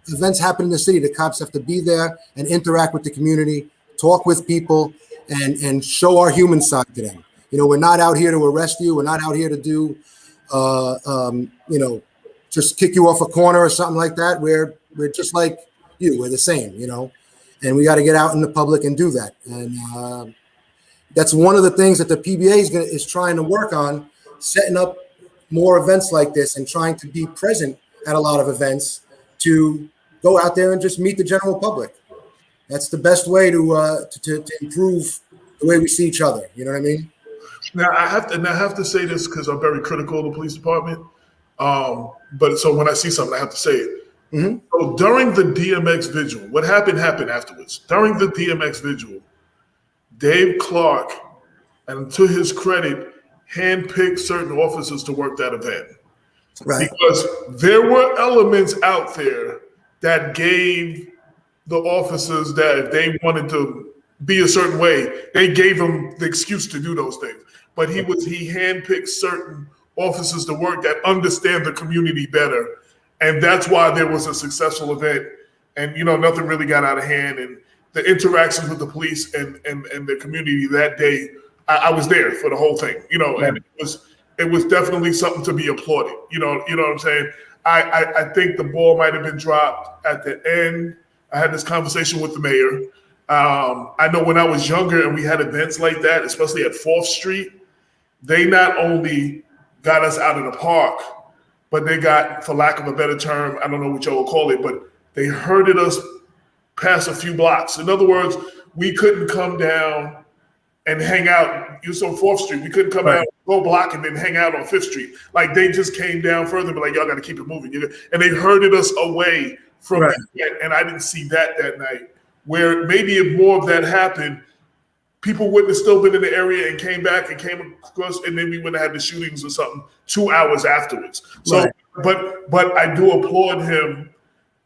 events happen in the city. The cops have to be there and interact with the community, talk with people, and show our human side to them. We're not out here to arrest you. We're not out here to do, just kick you off a corner or something like that. We're just like you. We're the same, and we got to get out in the public and do that. And that's one of the things that the PBA is trying to work on, setting up more events like this and trying to be present at a lot of events to go out there and just meet the general public. That's the best way to improve the way we see each other. You know what I mean? Now I have to say this because I'm very critical of the police department. But so when I see something, I have to say it. Mm-hmm. So during the DMX vigil, what happened afterwards. During the DMX vigil, Dave Clark, and to his credit, handpicked certain officers to work that event. Right. Because there were elements out there that gave the officers that if they wanted to be a certain way, they gave them the excuse to do those things. But he handpicked certain officers to work that understand the community better. And that's why there was a successful event. And, nothing really got out of hand. And the interactions with the police and the community that day, I was there for the whole thing, and it was definitely something to be applauded. You know what I'm saying? I think the ball might have been dropped at the end. I had this conversation with the mayor. I know when I was younger and we had events like that, especially at 4th Street, they not only got us out of the park, but they got, for lack of a better term, I don't know what y'all will call it, but they herded us past a few blocks. In other words, we couldn't come down and hang out. You saw 4th Street. We couldn't come out, go block, and then hang out on 5th Street. Like, they just came down further, but like, y'all got to keep it moving. And they herded us away from that. And I didn't see that night. Where maybe if more of that happened, people wouldn't have still been in the area and came back and came across, and then we wouldn't have had the shootings or something 2 hours afterwards. So, but I do applaud him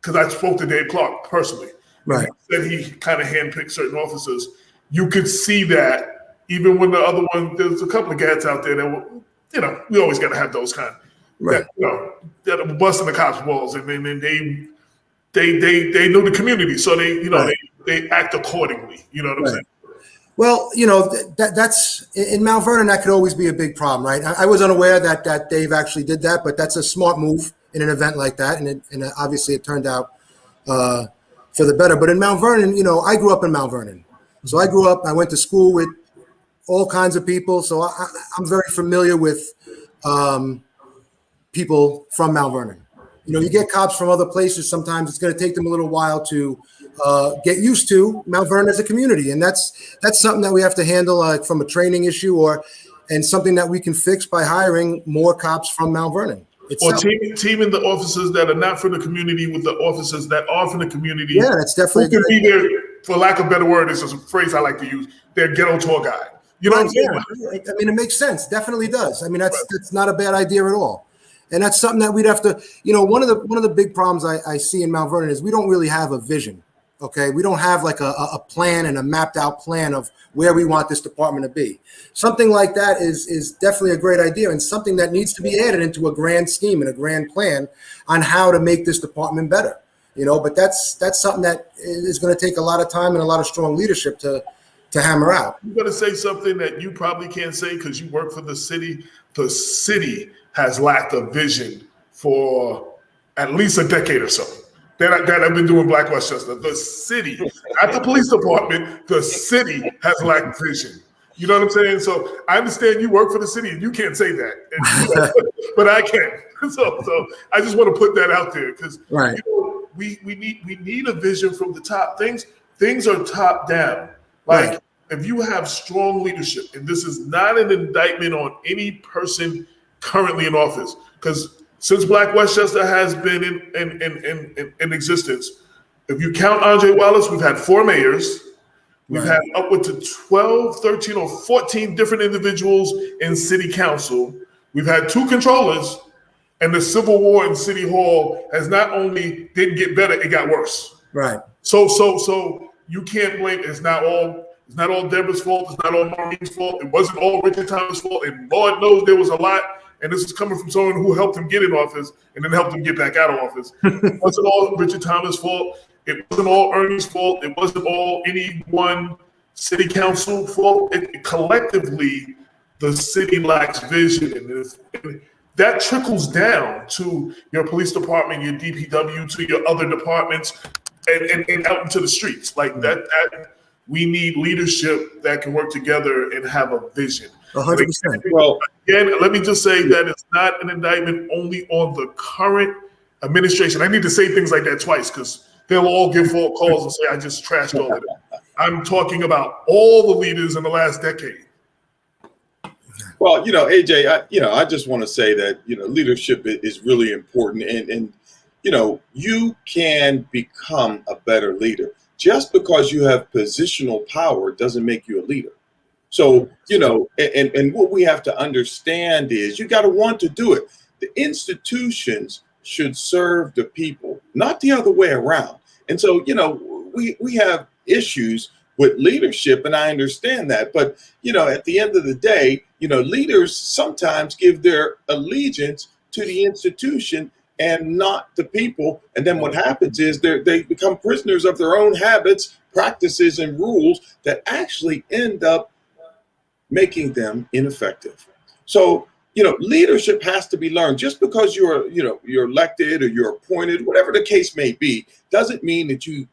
because I spoke to Dave Clark personally. Right. He said he kind of handpicked certain officers. You could see that even when the other one, there's a couple of cats out there that were, we always got to have those kind that are busting the cops' balls, and then they know the community, so they act accordingly. You know what I'm saying? Well, that's in Mount Vernon. That could always be a big problem, right? I was unaware that Dave actually did that, but that's a smart move in an event like that, and obviously it turned out for the better. But in Mount Vernon, I grew up in Mount Vernon. So I went to school with all kinds of people. So I'm very familiar with people from Mount Vernon. You get cops from other places. Sometimes it's going to take them a little while to get used to Mount Vernon as a community. And that's something that we have to handle from a training issue and something that we can fix by hiring more cops from Mount Vernon. Or teaming the officers that are not from the community with the officers that are from the community. Yeah, that's definitely who can be there, for lack of a better word, it's a phrase I like to use, their ghetto tour guide. You know what I'm saying? I mean, it makes sense. Definitely does. I mean, that's not a bad idea at all. And that's something that we'd have to, one of the big problems I see in Mount Vernon is we don't really have a vision. Okay, we don't have like a plan and a mapped out plan of where we want this department to be. Something like that is definitely a great idea and something that needs to be added into a grand scheme and a grand plan on how to make this department better. But that's something that is going to take a lot of time and a lot of strong leadership to to hammer out. I'm going to say something that you probably can't say because you work for the city. The city has lacked a vision for at least a decade or so. That I've been doing Black Westchester. The city, not the police department, the city has lacked vision. You know what I'm saying? So I understand you work for the city and you can't say that, but I can. So I just want to put that out there because right. We need a vision from the top. Things are top down. Like right. if you have strong leadership, and this is not an indictment on any person currently in office, because since Black Westchester has been in existence, if you count Andre Wallace, we've had 4 mayors. We've had upward to 12, 13, or 14 different individuals in city council. We've had 2 controllers, and the civil war in City Hall has not only didn't get better, it got worse. Right. So you can't blame. It's not all Deborah's fault. It's not all Maureen's fault. It wasn't all Richard Thomas' fault. And Lord knows there was a lot. And this is coming from someone who helped him get in office and then helped him get back out of office. It wasn't all Richard Thomas' fault. It wasn't all Ernie's fault. It wasn't all any one city council fault. Collectively, the city lacks vision. And that trickles down to your police department, your DPW, to your other departments, and out into the streets. Like that we need leadership that can work together and have a vision. 100%. Well, again, let me just say that it's not an indictment only on the current administration. I need to say things like that twice because they'll all give phone calls and say I just trashed all of it. I'm talking about all the leaders in the last decade. Well, AJ, I just want to say that, leadership is really important. And you can become a better leader. Just because you have positional power doesn't make you a leader. So, and what we have to understand is you got to want to do it. The institutions should serve the people, not the other way around. And so, we have issues with leadership, and I understand that. But, at the end of the day, leaders sometimes give their allegiance to the institution and not the people. And then what happens is they become prisoners of their own habits, practices, and rules that actually end up making them ineffective. So, leadership has to be learned. Just because you're elected or you're appointed, whatever the case may be, doesn't mean that you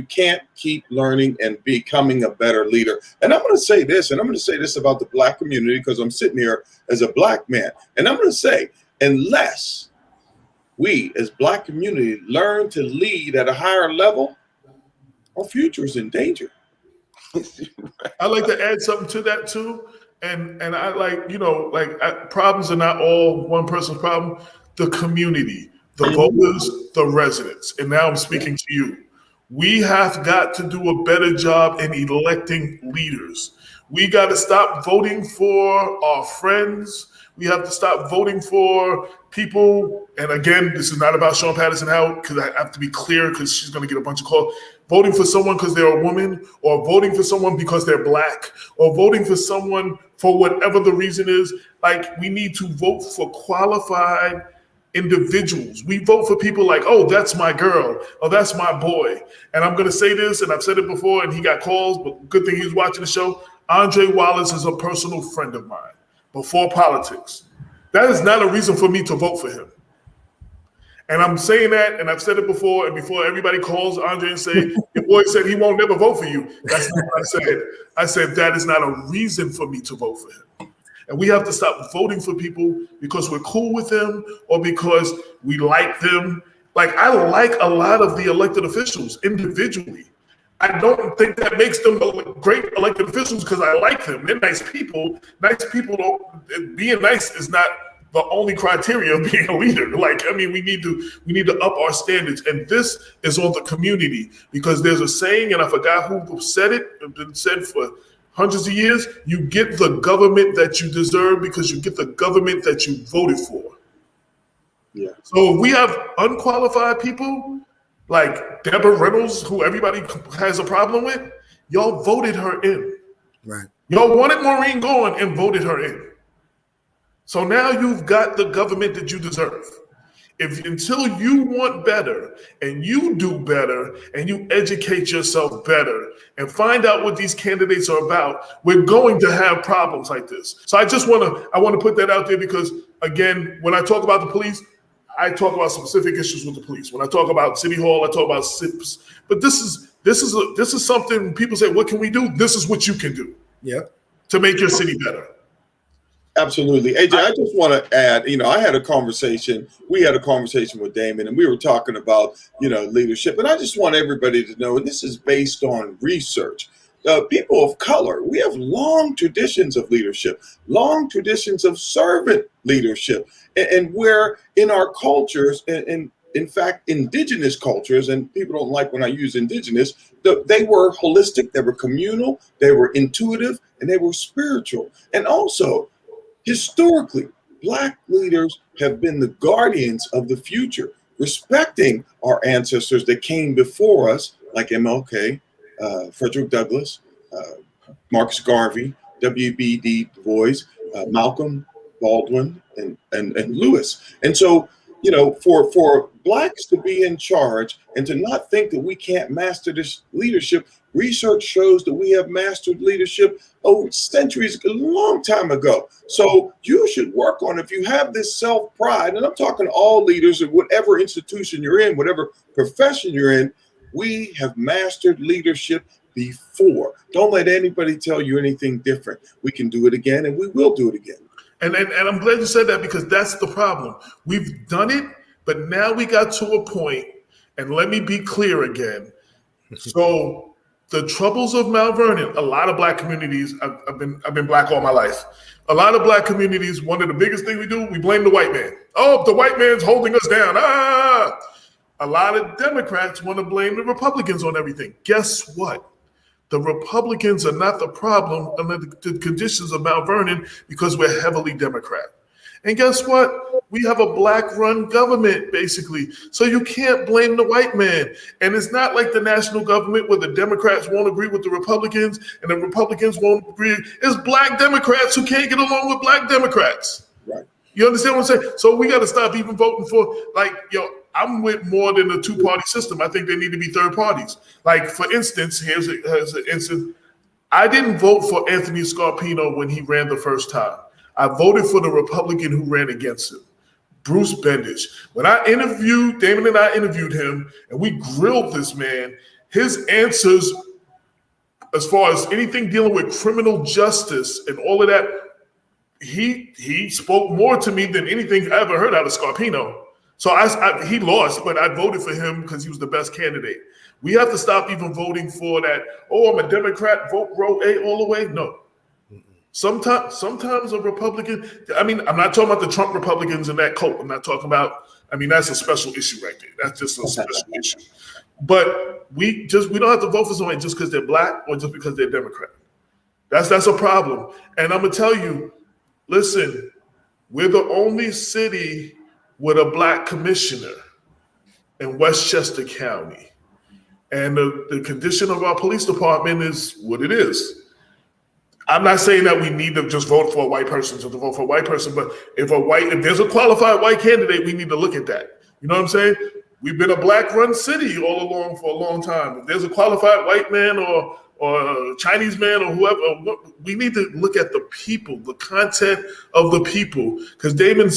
can't keep learning and becoming a better leader. And I'm going to say this, and I'm going to say this about the Black community because I'm sitting here as a Black man. And I'm going to say, unless we as Black community learn to lead at a higher level, our future is in danger. I'd like to add something to that too. And I like, problems are not all one person's problem. The community, the voters, the residents. And now I'm speaking to you. We have got to do a better job in electing leaders. We got to stop voting for our friends. We have to stop voting for people. And again, this is not about Sean Patterson Howard, because I have to be clear because she's going to get a bunch of calls. Voting for someone because they're a woman, or voting for someone because they're Black, or voting for someone for whatever the reason is. Like, we need to vote for qualified individuals. We vote for people like, oh, that's my girl, oh, that's my boy. And I'm going to say this, and I've said it before, and he got calls, but good thing he was watching the show. Andre Wallace is a personal friend of mine before politics. That is not a reason for me to vote for him. And I'm saying that, and I've said it before, and before everybody calls Andre and say, your boy said he won't never vote for you. That's not what I said. I said that is not a reason for me to vote for him. And we have to stop voting for people because we're cool with them or because we like them. Like, I like a lot of the elected officials individually. I don't think that makes them great elected officials because I like them. They're nice people. Nice people being nice is not the only criteria of being a leader. Like, I mean, we need to up our standards. And this is on the community, because there's a saying, and I forgot who said it, it's been said for hundreds of years: you get the government that you deserve because you get the government that you voted for. Yeah. So if we have unqualified people like Deborah Reynolds, who everybody has a problem with, y'all voted her in. Right. Y'all wanted Maureen going and voted her in. So now you've got the government that you deserve. until you want better and you do better and you educate yourself better and find out what these candidates are about, we're going to have problems like this. So I want to put that out there because, again, when I talk about the police, I talk about specific issues with the police. When I talk about City Hall, I talk about SIPs. But this is something people say, what can we do? This is what you can do to make your city better. Absolutely. AJ, I just want to add, we had a conversation with Damon, and we were talking about, leadership. And I just want everybody to know, and this is based on research. People of color, we have long traditions of leadership, long traditions of servant leadership. And where in our cultures, and in fact, indigenous cultures, and people don't like when I use indigenous, they were holistic, they were communal, they were intuitive, and they were spiritual. And also, historically, Black leaders have been the guardians of the future, respecting our ancestors that came before us, like MLK, Frederick Douglass, Marcus Garvey, W.B.D. Du Bois, Malcolm, Baldwin, and Lewis. And so, for Blacks to be in charge and to not think that we can't master this leadership, research shows that we have mastered leadership over centuries, a long time ago. So you should work on, if you have this self-pride, and I'm talking to all leaders of whatever institution you're in, whatever profession you're in, we have mastered leadership before. Don't let anybody tell you anything different. We can do it again, and we will do it again. And I'm glad you said that, because that's the problem. We've done it, but now we got to a point, and let me be clear again. So the troubles of Mount Vernon, a lot of Black communities, I've been Black all my life. A lot of Black communities, one of the biggest things we do, we blame the white man. Oh, the white man's holding us down. A lot of Democrats want to blame the Republicans on everything. Guess what? The Republicans are not the problem under the conditions of Mount Vernon, because we're heavily Democrat. And guess what? We have a Black-run government, basically. So you can't blame the white man. And it's not like the national government where the Democrats won't agree with the Republicans and the Republicans won't agree. It's Black Democrats who can't get along with Black Democrats. Right. You understand what I'm saying? So we got to stop even voting for, I'm with more than a two-party system. I think there need to be third parties. Like, for instance, here's an instance. I didn't vote for Anthony Scarpino when he ran the first time. I voted for the Republican who ran against him, Bruce Bendich. When Damon and I interviewed him, and we grilled this man, his answers as far as anything dealing with criminal justice and all of that, he spoke more to me than anything I ever heard out of Scarpino. So he lost, but I voted for him because he was the best candidate. We have to stop even voting for that, I'm a Democrat, vote row A all the way. No. Sometimes a Republican, I'm not talking about the Trump Republicans and that cult. I'm not talking about, that's a special issue right there. That's just a special issue. But we don't have to vote for somebody just because they're Black or just because they're Democrat. That's a problem. And I'm going to tell you, listen, we're the only city with a Black commissioner in Westchester County. And the condition of our police department is what it is. I'm not saying that we need to just vote for a white person to vote for a white person, but if there's a qualified white candidate, we need to look at that. You know what I'm saying? We've been a Black-run city all along for a long time. If there's a qualified white man or a Chinese man or whoever, we need to look at the people, the content of the people. Because Damon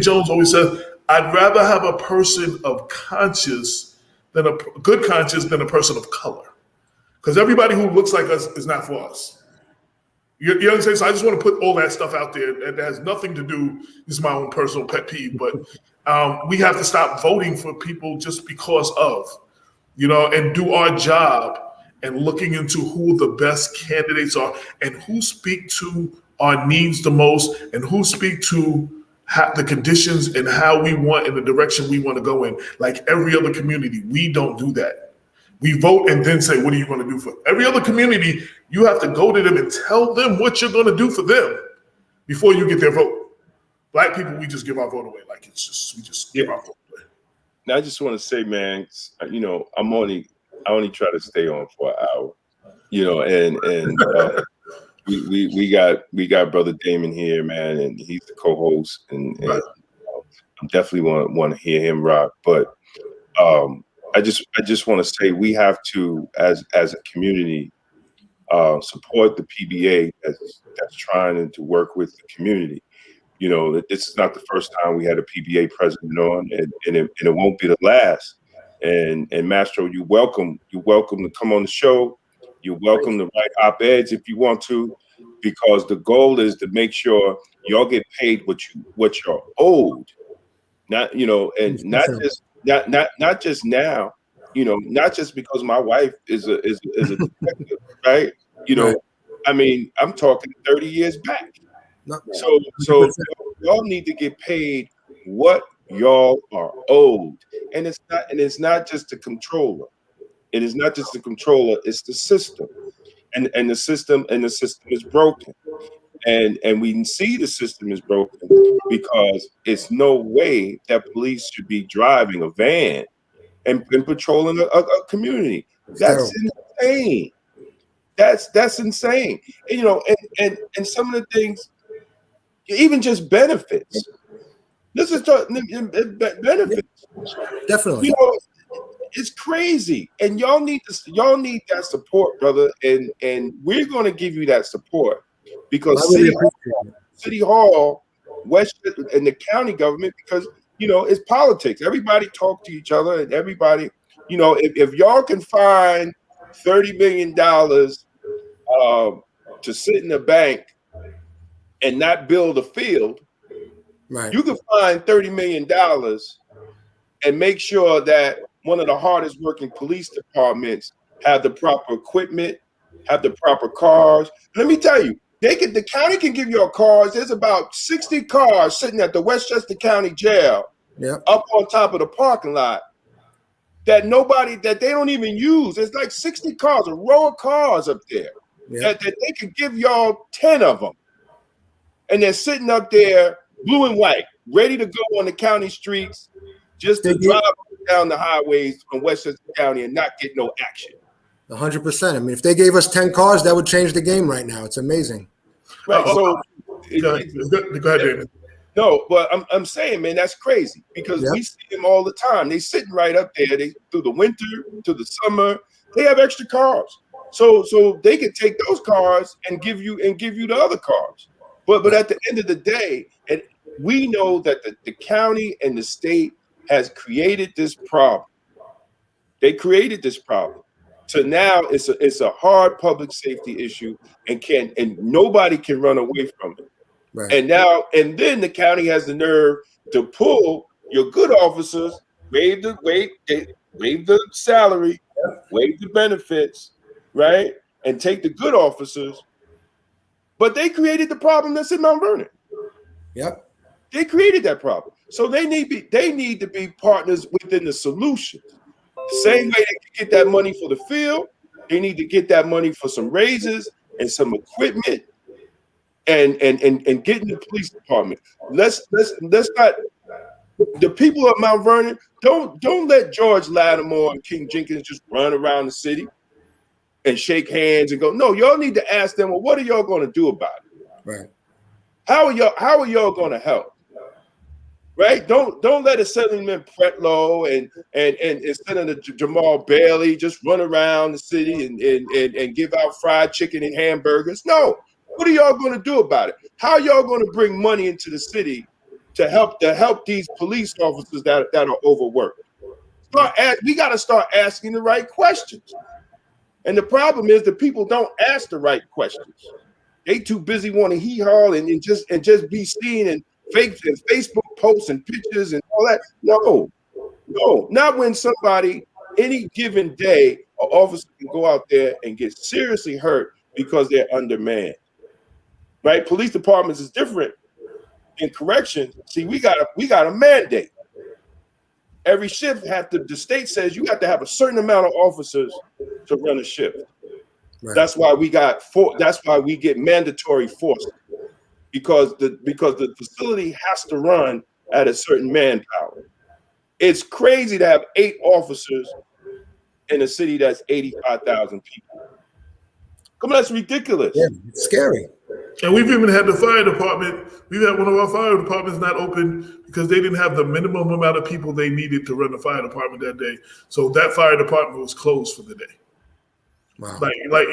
Jones always says, I'd rather have a person of conscience than a good conscience than a person of color. Because everybody who looks like us is not for us. You know what I'm saying? So I just want to put all that stuff out there. And that has nothing to do, this is my own personal pet peeve, but we have to stop voting for people just because of, and do our job and looking into who the best candidates are and who speak to our needs the most and who speak to the conditions and how we want in the direction we want to go in. Like every other community, we don't do that. We vote and then say, what are you going to do for every other community? You have to go to them and tell them what you're going to do for them before you get their vote. Black people, we just give our vote away. Like we just give our vote away. Now, I just want to say, man, I only try to stay on for an hour, and we got Brother Damon here, man, and he's the co-host, and definitely want to hear him rock. But I just want to say we have to, as a community, support the PBA that's trying to work with the community. You know, this is not the first time we had a PBA president on, and it won't be the last. And Mastro, you're welcome to come on the show. You're welcome to write op-eds if you want to, because the goal is to make sure y'all get paid what you're owed. Not, you know, and not just now, you know, not just because my wife is a detective, right? You know, I mean, I'm talking 30 years back. So y'all need to get paid what y'all are owed. And it's not just the controller. It is not just the controller, it's the system. And the system is broken. And we can see the system is broken because it's no way that police should be driving a van and patrolling a community. That's insane. That's insane. And, you know, and some of the things, even just benefits. This is benefits. Definitely. You know, it's crazy, and y'all need that support, brother. And we're going to give you that support because City Hall, Westchester, and the county government, because you know it's politics. Everybody talk to each other, and everybody, you know, if y'all can find $30 million to sit in the bank and not build a field, right? You can find $30 million and make sure that one of the hardest working police departments have the proper equipment, have the proper cars. Let me tell you, the county can give you cars. There's about 60 cars sitting at the Westchester County Jail up on top of the parking lot that they don't even use. There's like 60 cars, a row of cars up there that they could give y'all 10 of them. And they're sitting up there blue and white, ready to go on the county streets just to drive down the highways from Westchester County and not get no action. 100%. I mean, if they gave us 10 cars, that would change the game right now. It's amazing. Right. Go ahead, David. No, but I'm saying, man, that's crazy because we see them all the time. They sitting right up there. They through the winter to the summer, they have extra cars. So they can take those cars and give you the other cars. But at the end of the day, and we know that the county and the state has created this problem. They created this problem. So now it's a hard public safety issue and nobody can run away from it. Right. And then the county has the nerve to pull your good officers, waive the salary, waive the benefits, right? And take the good officers. But they created the problem that's in Mount Vernon. Yep. They created that problem. So they need to be partners within the solution. The same way they can get that money for the field, they need to get that money for some raises and some equipment and getting the police department. Let's not, the people of Mount Vernon, don't let George Lattimore and King Jenkins just run around the city and shake hands and go. No, y'all need to ask them, well, what are y'all going to do about it? Right. How are y'all going to help? Right? Don't let Assemblyman Pretlow and Senator Jamal Bailey just run around the city and give out fried chicken and hamburgers. No. What are y'all going to do about it? How are y'all going to bring money into the city to help these police officers that are overworked? We got to start asking the right questions. And the problem is the people don't ask the right questions. They too busy wanting to hee-haw and just be seen and Facebook posts and pictures and all that. No, not when somebody, any given day, an officer can go out there and get seriously hurt because they're undermanned. Right? Police departments is different in corrections. See, we got a mandate. Every shift the state says you have to have a certain amount of officers to run a shift. Right. That's why we get mandatory force. Because the facility has to run at a certain manpower. It's crazy to have 8 officers in a city that's 85,000 people. Come on, that's ridiculous. Yeah, it's scary. And we've even had the fire department. We've had one of our fire departments not open because they didn't have the minimum amount of people they needed to run the fire department that day. So that fire department was closed for the day. Wow. Like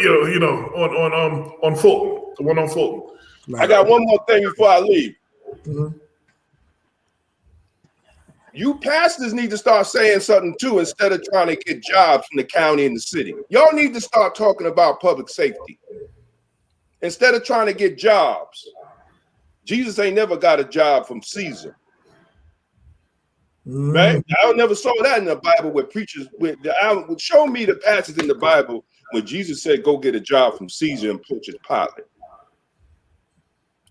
on Fulton, the one on Fulton. I got one more thing before I leave. Mm-hmm. You pastors need to start saying something too, instead of trying to get jobs from the county and the city. Y'all need to start talking about public safety instead of trying to get jobs. Jesus ain't never got a job from Caesar. Right? I never saw that in the Bible where preachers show me the passage in the Bible where Jesus said, go get a job from Caesar and Pontius Pilate.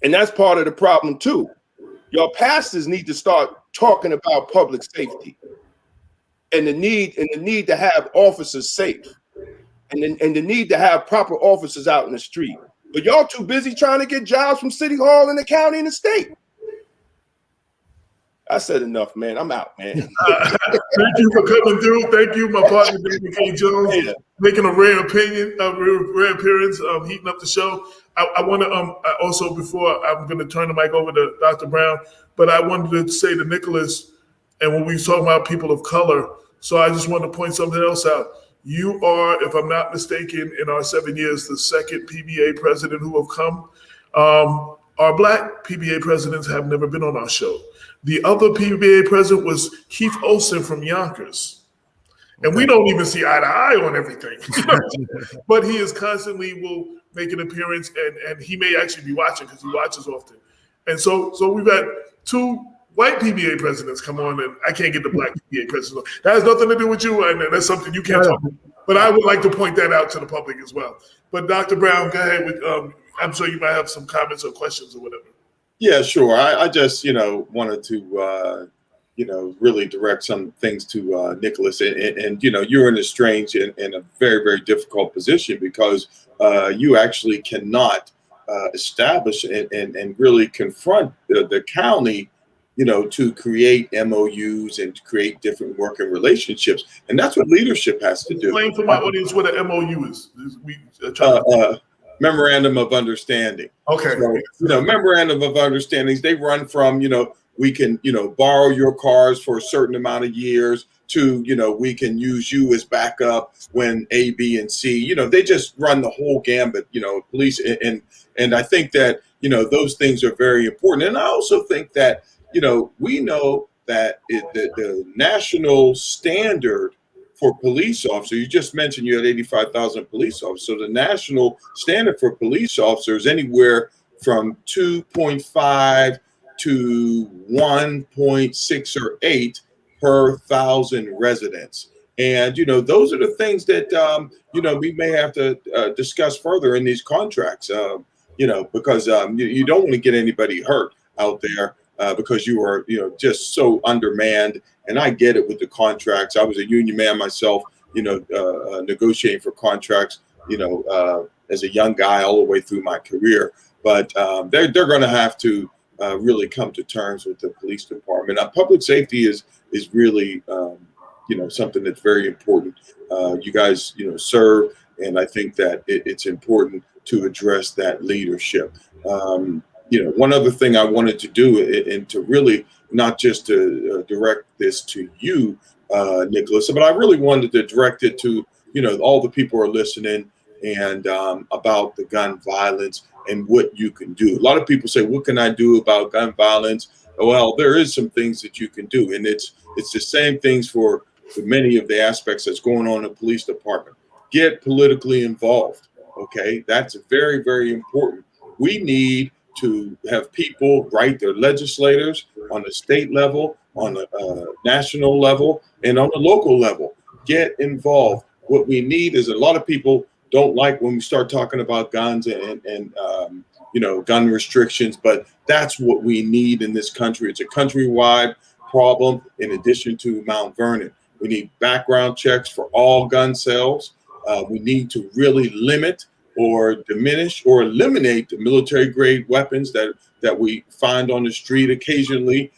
And that's part of the problem too. Your pastors need to start talking about public safety and the need to have officers safe and the need to have proper officers out in the street. But y'all too busy trying to get jobs from City Hall and the county and the state. I said enough, man. I'm out, man. Thank you for coming through. Thank you, my partner, David K. Jones, making a rare appearance, heating up the show. I want to also, before I'm going to turn the mic over to Dr. Brown, but I wanted to say to Nicholas, and when we were talking about people of color, so I just wanted to point something else out. You are, if I'm not mistaken, in our 7 years, the second PBA president who have come. Our Black PBA presidents have never been on our show. The other PBA president was Keith Olson from Yonkers. And we don't even see eye to eye on everything. But he is constantly will make an appearance, and he may actually be watching because he watches often. And so we've had two white PBA presidents come on, and I can't get the Black PBA president. That has nothing to do with you, and that's something you can't talk about. But I would like to point that out to the public as well. But Dr. Brown, go ahead. I'm sure you might have some comments or questions or whatever. Yeah, sure. I just, wanted to, really direct some things to Nicholas. And you're in a strange and a very, very difficult position because you actually cannot establish and really confront the county, to create MOUs and to create different working relationships. And that's what leadership has to do. Explain for my audience what an MOU is. Memorandum of Understanding. Okay. So, memorandum of understandings, they run from, we can, borrow your cars for a certain amount of years to, we can use you as backup when A, B, and C, they just run the whole gambit, police. And I think that, those things are very important. And I also think that, we know that the national standard for police officers, you just mentioned you had 85,000 police officers. So the national standard for police officers anywhere from 2.5 to 1.6 or 8 per 1,000 residents. And, those are the things that, we may have to discuss further in these contracts, because you don't want to get anybody hurt out there because you are, just so undermanned. And I get it with the contracts. I was a union man myself, negotiating for contracts, as a young guy all the way through my career. But they're going to have to really come to terms with the police department. Public safety is really, something that's very important. You guys, serve, and I think that it's important to address that leadership. One other thing I wanted to do, and to really not just to direct this to you, Nicholas, but I really wanted to direct it to, all the people who are listening and about the gun violence and what you can do. A lot of people say, what can I do about gun violence? Well, there is some things that you can do. And it's the same things for many of the aspects that's going on in the police department. Get politically involved. Okay, that's very, very important. We need to have people, right, their legislators on the state level, on the national level, and on the local level. Get involved. What we need is, a lot of people don't like when we start talking about guns and gun restrictions, but that's what we need in this country. It's a countrywide problem in addition to Mount Vernon. We need background checks for all gun sales. We need to really limit or diminish or eliminate the military-grade weapons that we find on the street occasionally.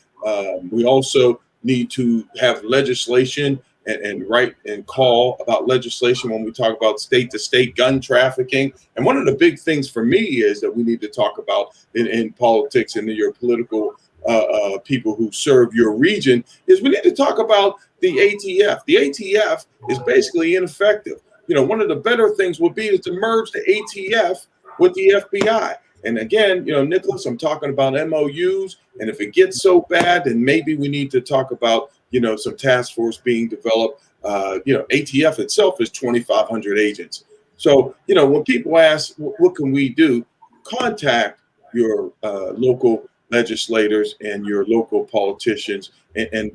We also need to have legislation and write and call about legislation when we talk about state-to-state gun trafficking. And one of the big things for me is that we need to talk about in politics and in your political people who serve your region is we need to talk about the ATF. The ATF is basically ineffective. One of the better things would be is to merge the ATF with the FBI. And again, Nicholas, I'm talking about MOUs. And if it gets so bad, then maybe we need to talk about, some task force being developed. ATF itself is 2,500 agents. So, when people ask, what can we do? Contact your local legislators and your local politicians and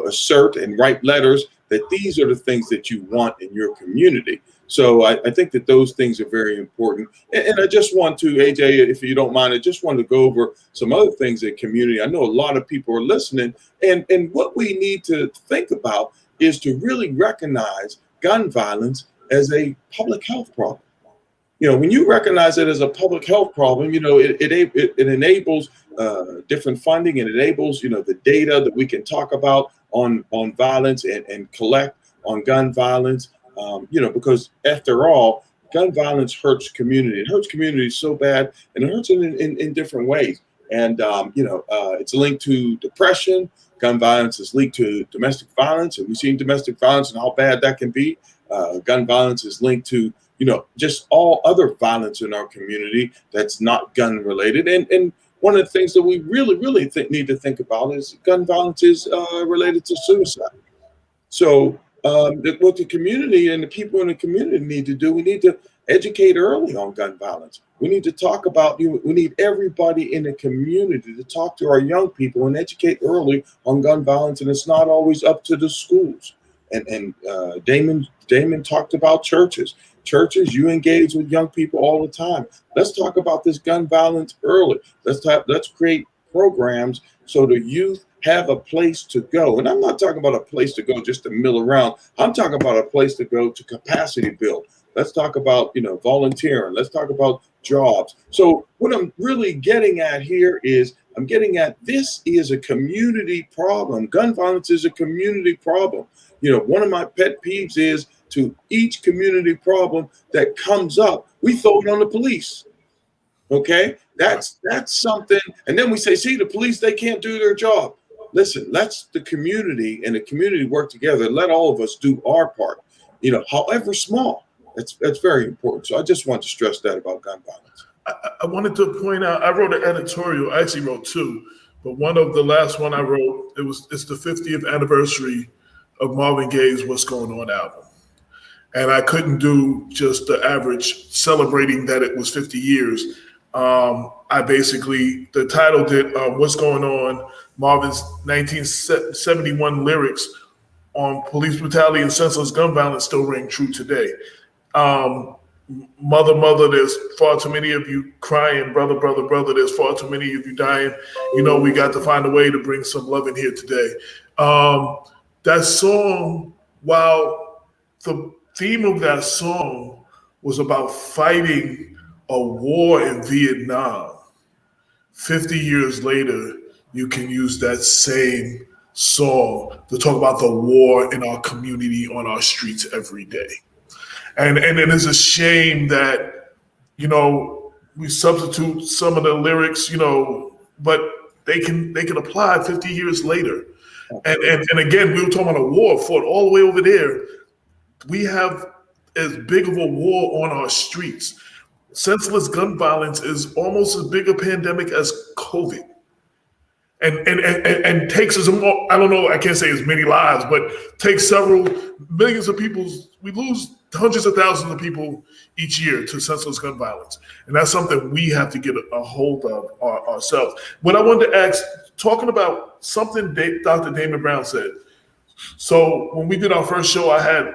assert and write letters that these are the things that you want in your community. So I think that those things are very important. And I just want to, AJ, if you don't mind, I just want to go over some other things in community. I know a lot of people are listening. And what we need to think about is to really recognize gun violence as a public health problem. When you recognize it as a public health problem, it enables different funding and enables, the data that we can talk about on violence and collect on gun violence. Because after all, gun violence hurts community. It hurts communities so bad, and it hurts them in different ways. And, it's linked to depression. Gun violence is linked to domestic violence, and we've seen domestic violence and how bad that can be. Gun violence is linked to, just all other violence in our community that's not gun related. And one of the things that we really, really need to think about is gun violence is related to suicide. So what the community and the people in the community need to do, we need to educate early on gun violence. We need to talk about, we need everybody in the community to talk to our young people and educate early on gun violence. And it's not always up to the schools. And Damon talked about churches. Churches, you engage with young people all the time. Let's talk about this gun violence early. Let's create programs so the youth have a place to go. And I'm not talking about a place to go just to mill around. I'm talking about a place to go to capacity build. Let's talk about, volunteering. Let's talk about jobs. So what I'm really getting at here is I'm getting at this is a community problem. Gun violence is a community problem. One of my pet peeves is to each community problem that comes up, we throw it on the police. Okay, that's something. And then we say, see, the police, they can't do their job. Listen, let's the community and the community work together. Let all of us do our part, however small. That's very important. So I just want to stress that about gun violence. I wanted to point out, I wrote an editorial. I actually wrote two, but one of the last one I wrote, it's the 50th anniversary of Marvin Gaye's What's Going On album. And I couldn't do just the average celebrating that it was 50 years. I basically, the title did What's Going On, Marvin's 1971 lyrics on police brutality and senseless gun violence still ring true today. Mother, mother, there's far too many of you crying. Brother, brother, brother, there's far too many of you dying. We got to find a way to bring some love in here today. That song, while the theme of that song was about fighting a war in Vietnam, 50 years later, you can use that same song to talk about the war in our community on our streets every day. And it is a shame that, we substitute some of the lyrics, but they can apply 50 years later. And again, we were talking about a war fought all the way over there. We have as big of a war on our streets. Senseless gun violence is almost as big a pandemic as COVID. And takes us more, I don't know, I can't say as many lives, but takes several millions of people. We lose hundreds of thousands of people each year to senseless gun violence. And that's something we have to get a hold of ourselves. What I wanted to ask, talking about something Dr. Damon Brown said. So when we did our first show, I had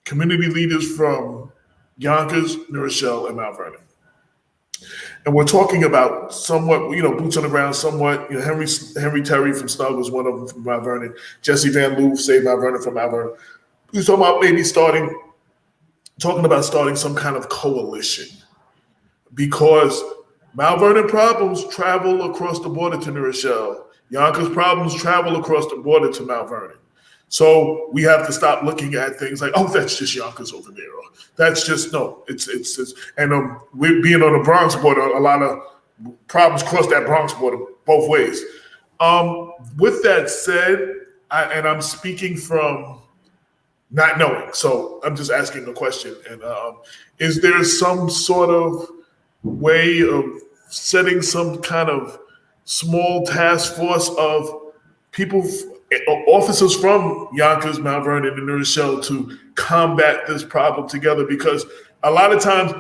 community leaders from Yonkers, New Rochelle, and Mount Vernon. And we're talking about somewhat, boots on the ground, somewhat, Henry Terry from Snug was one of them from Mount Vernon. Jesse Van Loof, Save Mount Vernon from Mount Vernon. We were talking about maybe starting some kind of coalition, because Mount Vernon problems travel across the border to New Rochelle. Yonkers problems travel across the border to Mount Vernon. So we have to stop looking at things like, oh, that's just Yonkers over there, or that's just no. It's and we're being on the Bronx border. A lot of problems cross that Bronx border both ways. With that said, I'm speaking from not knowing, so I'm just asking a question. And is there some sort of way of setting some kind of small task force of people, officers from Yonkers, Mount Vernon, and New Rochelle to combat this problem together? Because a lot of times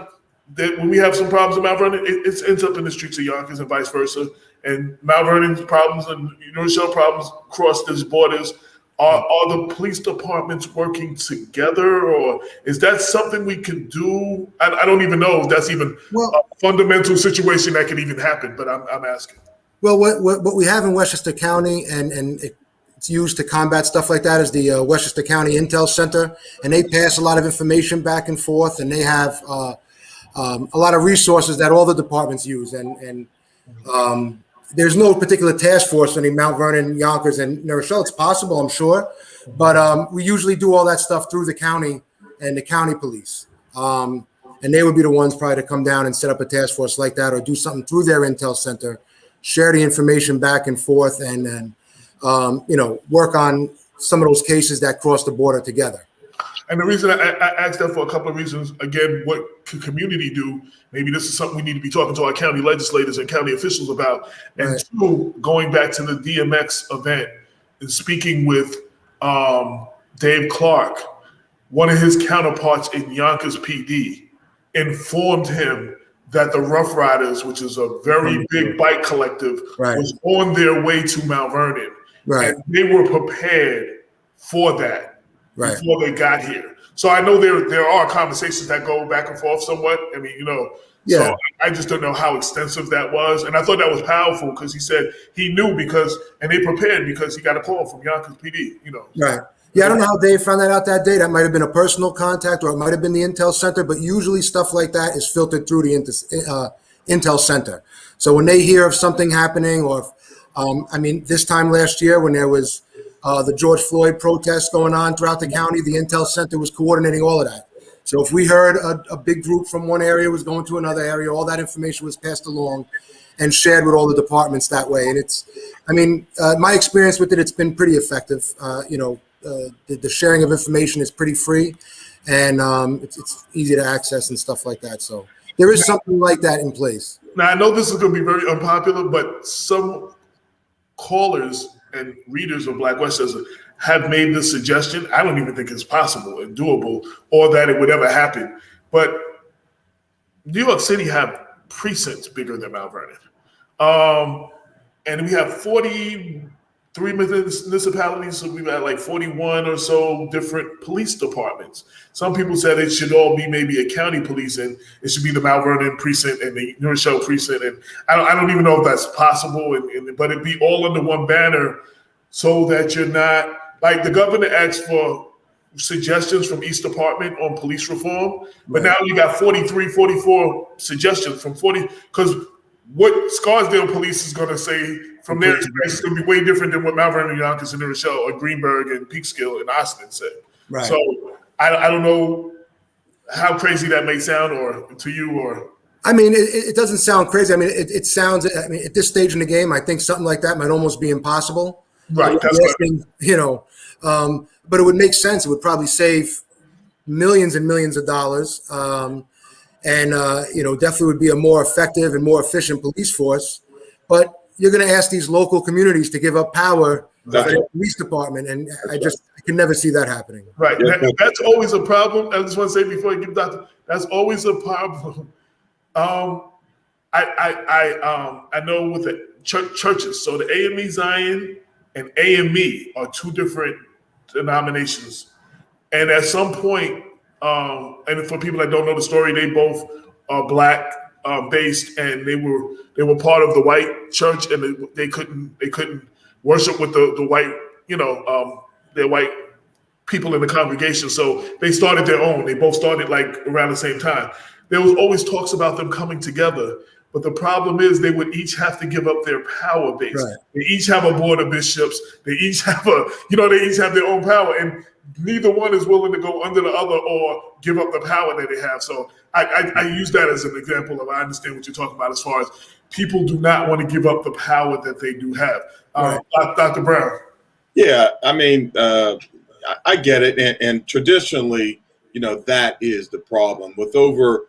when we have some problems in Mount Vernon, it ends up in the streets of Yonkers and vice versa. And Mount Vernon's problems and New Rochelle problems cross these borders. Are the police departments working together, or is that something we can do? I don't even know if that's even a fundamental situation that could even happen, but I'm asking. Well, what we have in Westchester County, and it's used to combat stuff like that, is the Westchester County Intel Center, and they pass a lot of information back and forth, and they have a lot of resources that all the departments use, and there's no particular task force in Mount Vernon, Yonkers, and New Rochelle. It's possible, I'm sure, but we usually do all that stuff through the county and the county police, and they would be the ones probably to come down and set up a task force like that, or do something through their Intel Center, share the information back and forth, and then work on some of those cases that cross the border together. And the reason I asked that for a couple of reasons. Again, what can community do? Maybe this is something we need to be talking to our county legislators and county officials about. And Right. two, going back to the DMX event and speaking with Dave Clark, one of his counterparts in Yonkers PD informed him that the Rough Riders, which is a very big bike collective, Right. was on their way to Mount Vernon. Right. And they were prepared for that before they got here. So I know there are conversations that go back and forth somewhat. I mean, Yeah. so I just don't know how extensive that was. And I thought that was powerful because he said he knew and they prepared because he got a call from Yonkers PD, Right. Yeah, I don't know how Dave found that out that day. That might have been a personal contact, or it might have been the Intel Center, but usually stuff like that is filtered through the Intel Center. So when they hear of something happening, or this time last year when there was the George Floyd protests going on throughout the county, the Intel Center was coordinating all of that. So if we heard a big group from one area was going to another area, all that information was passed along and shared with all the departments that way. And my experience with it, it's been pretty effective. The sharing of information is pretty free, and it's easy to access and stuff like that. So there is something like that in place. Now, I know this is going to be very unpopular, but some callers and readers of Black Westchester have made this suggestion. I don't even think it's possible and doable, or that it would ever happen. But New York City have precincts bigger than Mount Vernon. And we have 43 municipalities, so we've got like 41 or so different police departments. Some people said it should all be maybe a county police, and it should be the Mount Vernon precinct and the New Rochelle precinct. And I don't even know if that's possible, but it'd be all under one banner, so that you're not, like the governor asked for suggestions from each department on police reform, but now you got 43, 44 suggestions from 40, because what Scarsdale police is going to say from their experience is going to be way different than what Mount Vernon, Yonkers, and New Rochelle, or Greenberg and Peekskill and Austin said. Right. So I don't know how crazy that may sound, or to you, or. It doesn't sound crazy. It sounds. At this stage in the game, I think something like that might almost be impossible. Right. That's asking, but it would make sense. It would probably save millions and millions of dollars. Definitely would be a more effective and more efficient police force. But you're going to ask these local communities to give up power to the police department, and I can never see that happening. Right. That's always a problem. I just want to say before I give Dr. That's always a problem. I know with the churches. So the AME Zion and AME are two different denominations, and at some point, and for people that don't know the story, they both are Black based, and they were part of the white church, and they couldn't worship with the white, their white people in the congregation. So they started their own. They both started like around the same time. There was always talks about them coming together, But the problem is they would each have to give up their power base. Right. They each have a board of bishops. They each have they each have their own power. And neither one is willing to go under the other or give up the power that they have. So I use that as an example of, I understand what you're talking about as far as people do not want to give up the power that they do have. Right. Dr. Brown. Yeah, I mean, I get it. And traditionally, that is the problem. With over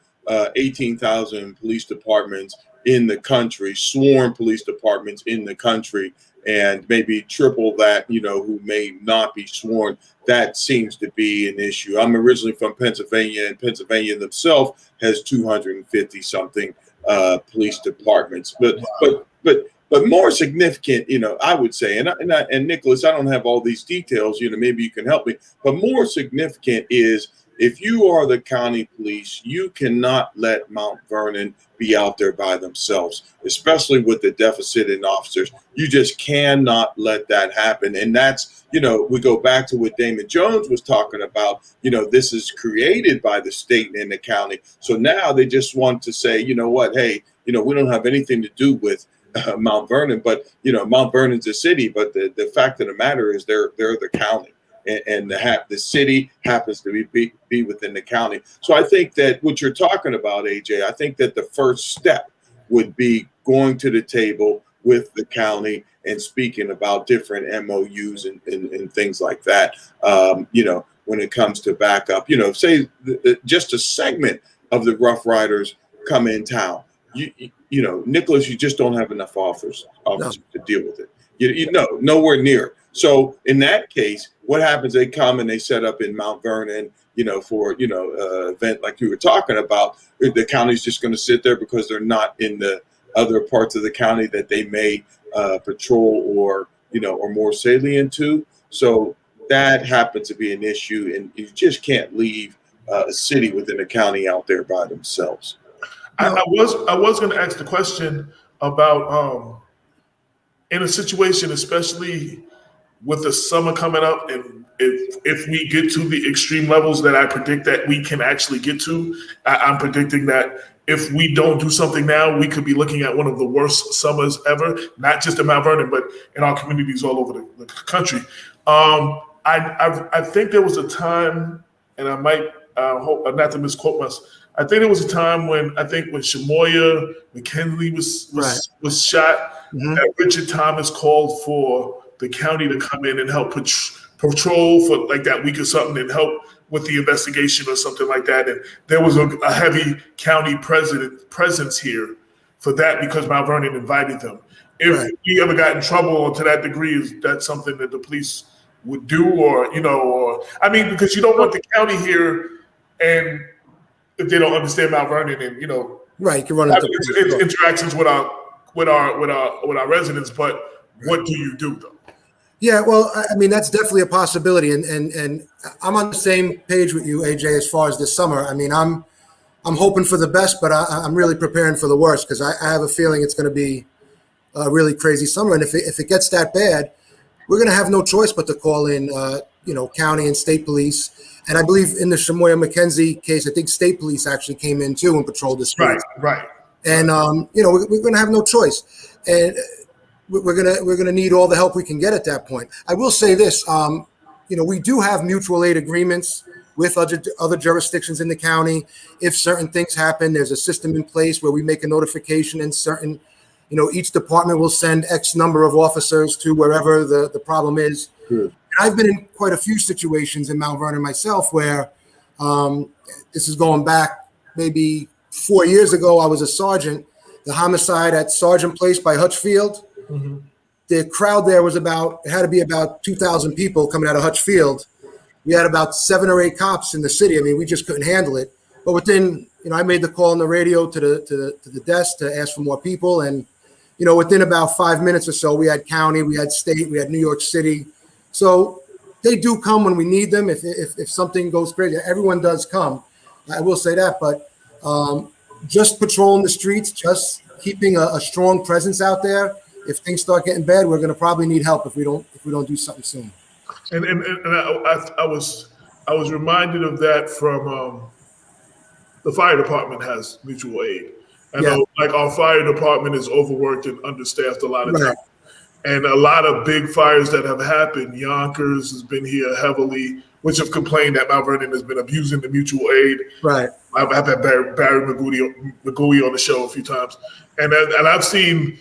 18,000 police departments in the country, sworn police departments in the country, and maybe triple that, who may not be sworn, that seems to be an issue. I'm originally from Pennsylvania, and Pennsylvania themselves has 250 something police departments. But more significant, I would say, and Nicholas, I don't have all these details, maybe you can help me, but more significant is, if you are the county police, you cannot let Mount Vernon be out there by themselves, especially with the deficit in officers. You just cannot let that happen. And that's, we go back to what Damon Jones was talking about. This is created by the state and the county. So now they just want to say, you know what, hey, we don't have anything to do with Mount Vernon, but, Mount Vernon's a city. But the fact of the matter is they're the county. And the city happens to be within the county. So I think that what you're talking about, AJ, I think that the first step would be going to the table with the county and speaking about different MOUs and things like that. When it comes to backup, say just a segment of the Rough Riders come in town. Nicholas, you just don't have enough officers to deal with it. Nowhere near. So in that case, what happens? They come and they set up in Mount Vernon, for event like you were talking about. The county's just going to sit there because they're not in the other parts of the county that they may patrol or more salient to. So that happens to be an issue, and you just can't leave a city within a county out there by themselves. I was going to ask the question about in a situation, especially with the summer coming up, and if we get to the extreme levels that I predict that we can actually get to, I'm predicting that if we don't do something now, we could be looking at one of the worst summers ever, not just in Mount Vernon, but in our communities all over the country. I think there was a time, and I might hope not to misquote myself, I think there was a time when Shamoya McKinley was shot, that Richard Thomas called for the county to come in and help patrol for like that week or something and help with the investigation or something like that. And there was a heavy county presence here for that because Mount Vernon invited them. If we ever got in trouble or to that degree, is that something that the police would do because you don't want the county here, and if they don't understand Mount Vernon and, you can run into interactions with our residents, but what do you do though? Yeah, well, I mean, that's definitely a possibility, and I'm on the same page with you, AJ, as far as this summer. I mean, I'm hoping for the best, but I'm really preparing for the worst because I have a feeling it's going to be a really crazy summer, and if it gets that bad, we're going to have no choice but to call in, county and state police. And I believe in the Shamoya McKenzie case, I think state police actually came in too and patrolled the streets. Right. And we're going to have no choice, and we're gonna need all the help we can get at that point. I will say this, we do have mutual aid agreements with other jurisdictions in the county. If certain things happen, there's a system in place where we make a notification, and certain, each department will send X number of officers to wherever the problem is. And I've been in quite a few situations in Mount Vernon myself where this is going back maybe 4 years ago. I was a sergeant. The homicide at Sergeant Place by Hutch Field. Mm-hmm. The crowd there had to be about 2,000 people coming out of Hutch Field. We had about 7 or 8 cops in the city. I mean, we just couldn't handle it. But within, I made the call on the radio to the desk to ask for more people. And, within about 5 minutes or so, we had county, we had state, we had New York City. So they do come when we need them. If something goes crazy, everyone does come. I will say that, but just patrolling the streets, just keeping a strong presence out there. If things start getting bad, we're going to probably need help if we don't do something soon. And I was reminded of that from the fire department has mutual aid, I know, like our fire department is overworked and understaffed a lot of times. And a lot of big fires that have happened, Yonkers has been here heavily, which have complained that Mount Vernon has been abusing the mutual aid. Right. I've had Barry McGooey on the show a few times. And I've seen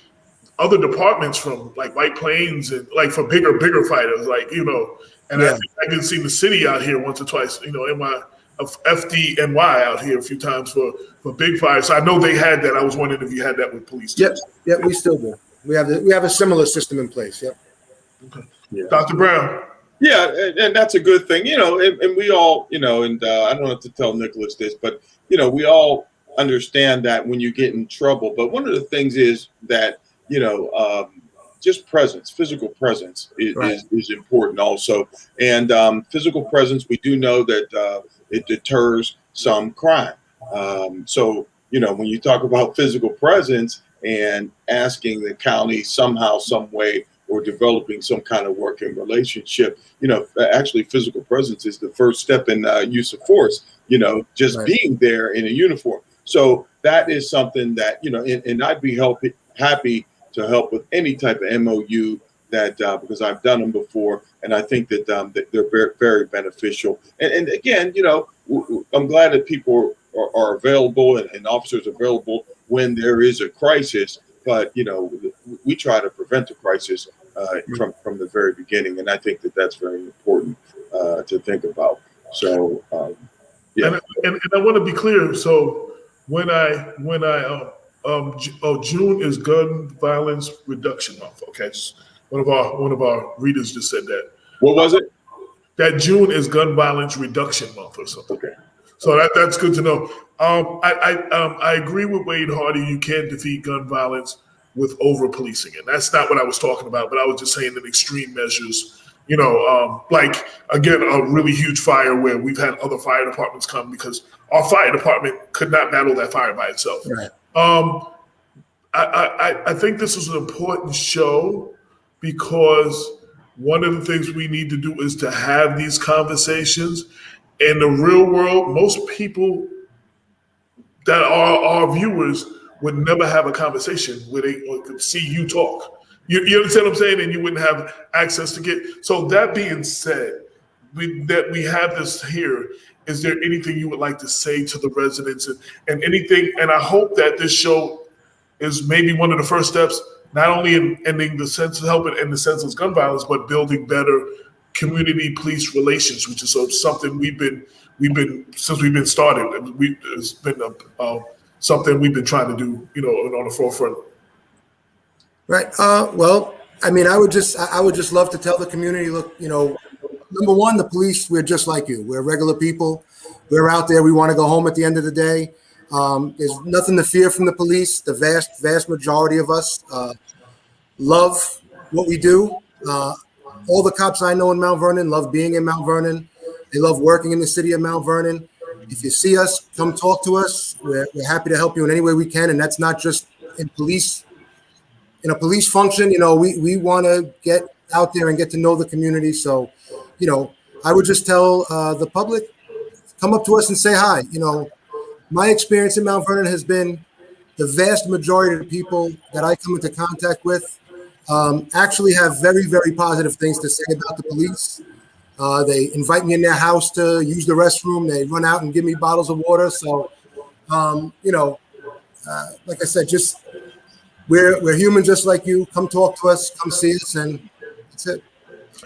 other departments from like White Plains and like for bigger fighters, like, you know, and I did see the city out here once or twice, you know, in my FDNY out here a few times for big fires. So I know they had that. I was wondering if you had that with police too. Yep, we still do. We have a similar system in place. Yep. Okay. Yeah. Dr. Brown. Yeah, and that's a good thing, you know, and we all, you know, and I don't have to tell Nicholas this, but, you know, we all understand that when you get in trouble. But one of the things is that, you know, just presence, physical presence is important also. And physical presence, we do know that it deters some crime. So, you know, when you talk about physical presence and asking the county somehow, some way, or developing some kind of working relationship, you know, actually physical presence is the first step in use of force, you know, just being there in a uniform. So that is something that, you know, and I'd be happy to help with any type of MOU that, because I've done them before, and I think that, that they're very, very beneficial. And again, you know, I'm glad that people are available and officers are available when there is a crisis, but, you know, we try to prevent the crisis from the very beginning. And I think that that's very important to think about. So, yeah. And I want to be clear. So when June is Gun Violence Reduction Month. Okay, one of our readers just said that. What was it? That June is Gun Violence Reduction Month or something. Okay. So that's good to know. I agree with Wade Hardy. You can't defeat gun violence with over policing, and that's not what I was talking about. But I was just saying that extreme measures. You know, like again, a really huge fire where we've had other fire departments come because our fire department could not battle that fire by itself. Right. I think this is an important show because one of the things we need to do is to have these conversations. In the real world, most people that are our viewers would never have a conversation where they could see you talk. You understand what I'm saying? And you wouldn't have access to get. So that being said, we have this here. Is there anything you would like to say to the residents and anything? And I hope that this show is maybe one of the first steps, not only in ending the sense of helping end the senseless gun violence, but building better community police relations, which is something we've been since we've been started. It's been something we've been trying to do, you know, on the forefront. Right. Well, I mean, I would just love to tell the community, look, you know, number one, the police, we're just like you. We're regular people. We're out there. We want to go home at the end of the day. There's nothing to fear from the police. The vast majority of us love what we do. All the cops I know in Mount Vernon love being in Mount Vernon. They love working in the city of Mount Vernon. If you see us, come talk to us. We're happy to help you in any way we can. And that's not just in a police function. You know, we want to get out there and get to know the community. So, you know, I would just tell the public, come up to us and say hi. You know, my experience in Mount Vernon has been the vast majority of the people that I come into contact with actually have very, very positive things to say about the police. They invite me in their house to use the restroom. They run out and give me bottles of water. So, you know, like I said, just we're human just like you. Come talk to us, come see us, and that's it.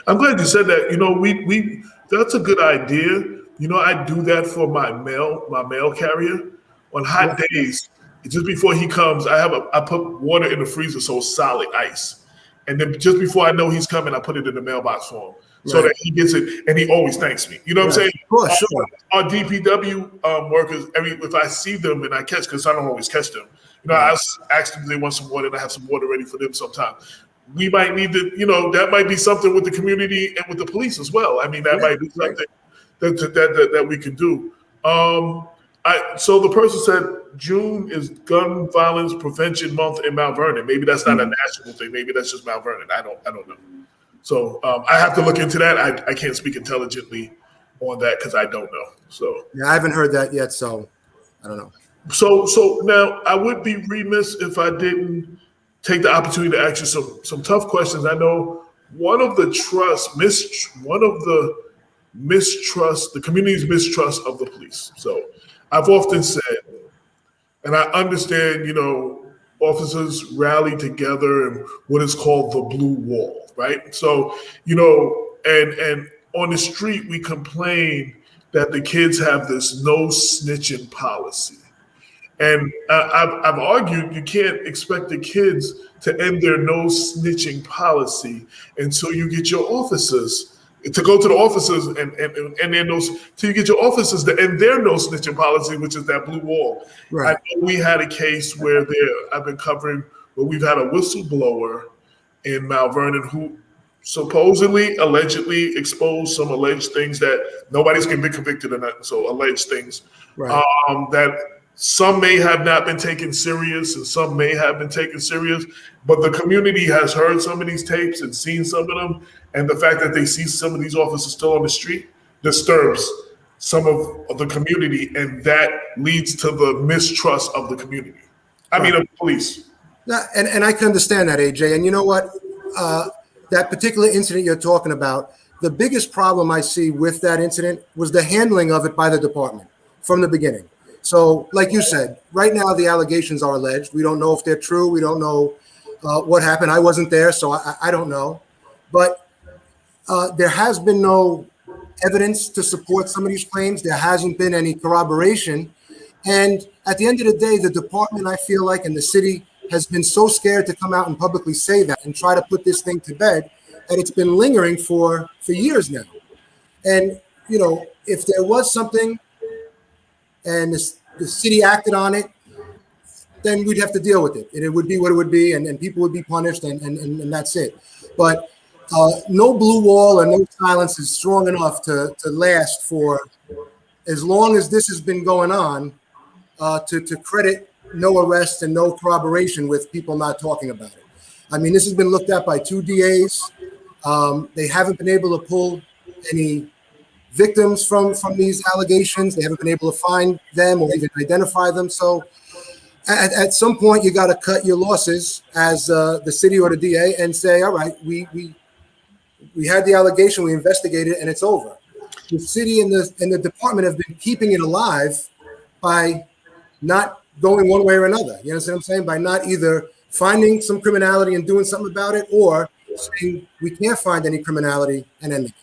I'm glad you said that. You know, we that's a good idea. You know, I do that for my mail carrier on hot days. Just before he comes, I put water in the freezer, so it's solid ice. And then just before I know he's coming, I put it in the mailbox for him so that he gets it, and he always thanks me. You know what I'm saying? Of course, sure. Our DPW workers, if I see them and I catch, because I don't always catch them, you know, I ask them if they want some water, and I have some water ready for them sometimes. We might need to, you know, that might be something with the community and with the police as well. I mean, that might be something that we can do. So the person said June is Gun Violence Prevention Month in Mount Vernon. Maybe that's not a national thing. Maybe that's just Mount Vernon. I don't know. So I have to look into that. I can't speak intelligently on that because I don't know. So yeah, I haven't heard that yet. So I don't know. So now I would be remiss if I didn't take the opportunity to ask you some tough questions. I know one of the mistrust, the community's mistrust of the police. So I've often said, and I understand, officers rally together in what is called the blue wall, right? So, and on the street, we complain that the kids have this no snitching policy. And I've argued you can't expect the kids to end their no snitching policy until you get your officers to go to the officers and then till you get your officers to end their no snitching policy, which is that blue wall. Right. I know we had a case where I've been covering where we've had a whistleblower in Mount Vernon who supposedly, allegedly exposed some alleged things that nobody's been convicted of that. So alleged things that some may have not been taken serious and some may have been taken serious, but the community has heard some of these tapes and seen some of them. And the fact that they see some of these officers still on the street disturbs some of the community. And that leads to the mistrust of the community. I mean, of the police. Yeah, and I can understand that, AJ. And you know what? That particular incident you're talking about, the biggest problem I see with that incident was the handling of it by the department from the beginning. So like you said, right now the allegations are alleged. We don't know if they're true. We don't know what happened. I wasn't there, so I don't know. But there has been no evidence to support some of these claims. There hasn't been any corroboration. And at the end of the day, the department, I feel like, and the city has been so scared to come out and publicly say that and try to put this thing to bed that it's been lingering for years now. And, if there was something and the city acted on it, then we'd have to deal with it. And it would be what it would be, and people would be punished, and that's it. But no blue wall or no silence is strong enough to last for as long as this has been going on, to credit no arrest and no corroboration with people not talking about it. I mean, this has been looked at by 2 DAs. They haven't been able to pull any victims from these allegations. They haven't been able to find them or even identify them. So at some point, you got to cut your losses as the city or the DA and say, all right, we had the allegation, we investigated, and it's over. The city and the department have been keeping it alive by not going one way or another. You understand what I'm saying? By not either finding some criminality and doing something about it, or saying we can't find any criminality and ending it.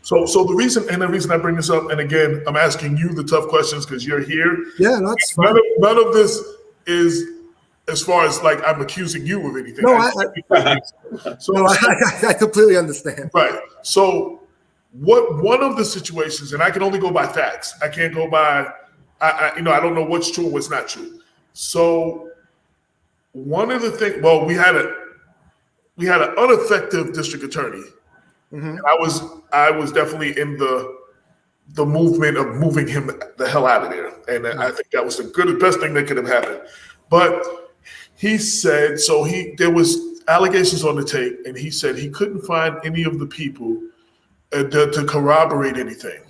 So the reason I bring this up, and again, I'm asking you the tough questions because you're here. Yeah, that's none of this is as far as like I'm accusing you of anything. No, I completely understand. Right. So one of the situations, and I can only go by facts. I can't go by I don't know what's true and what's not true. So one of the things, well, we had an ineffective district attorney. Mm-hmm. And I was definitely in the movement of moving him the hell out of there. And I think that was the best thing that could have happened. But he said, there was allegations on the tape, and he said he couldn't find any of the people to corroborate anything.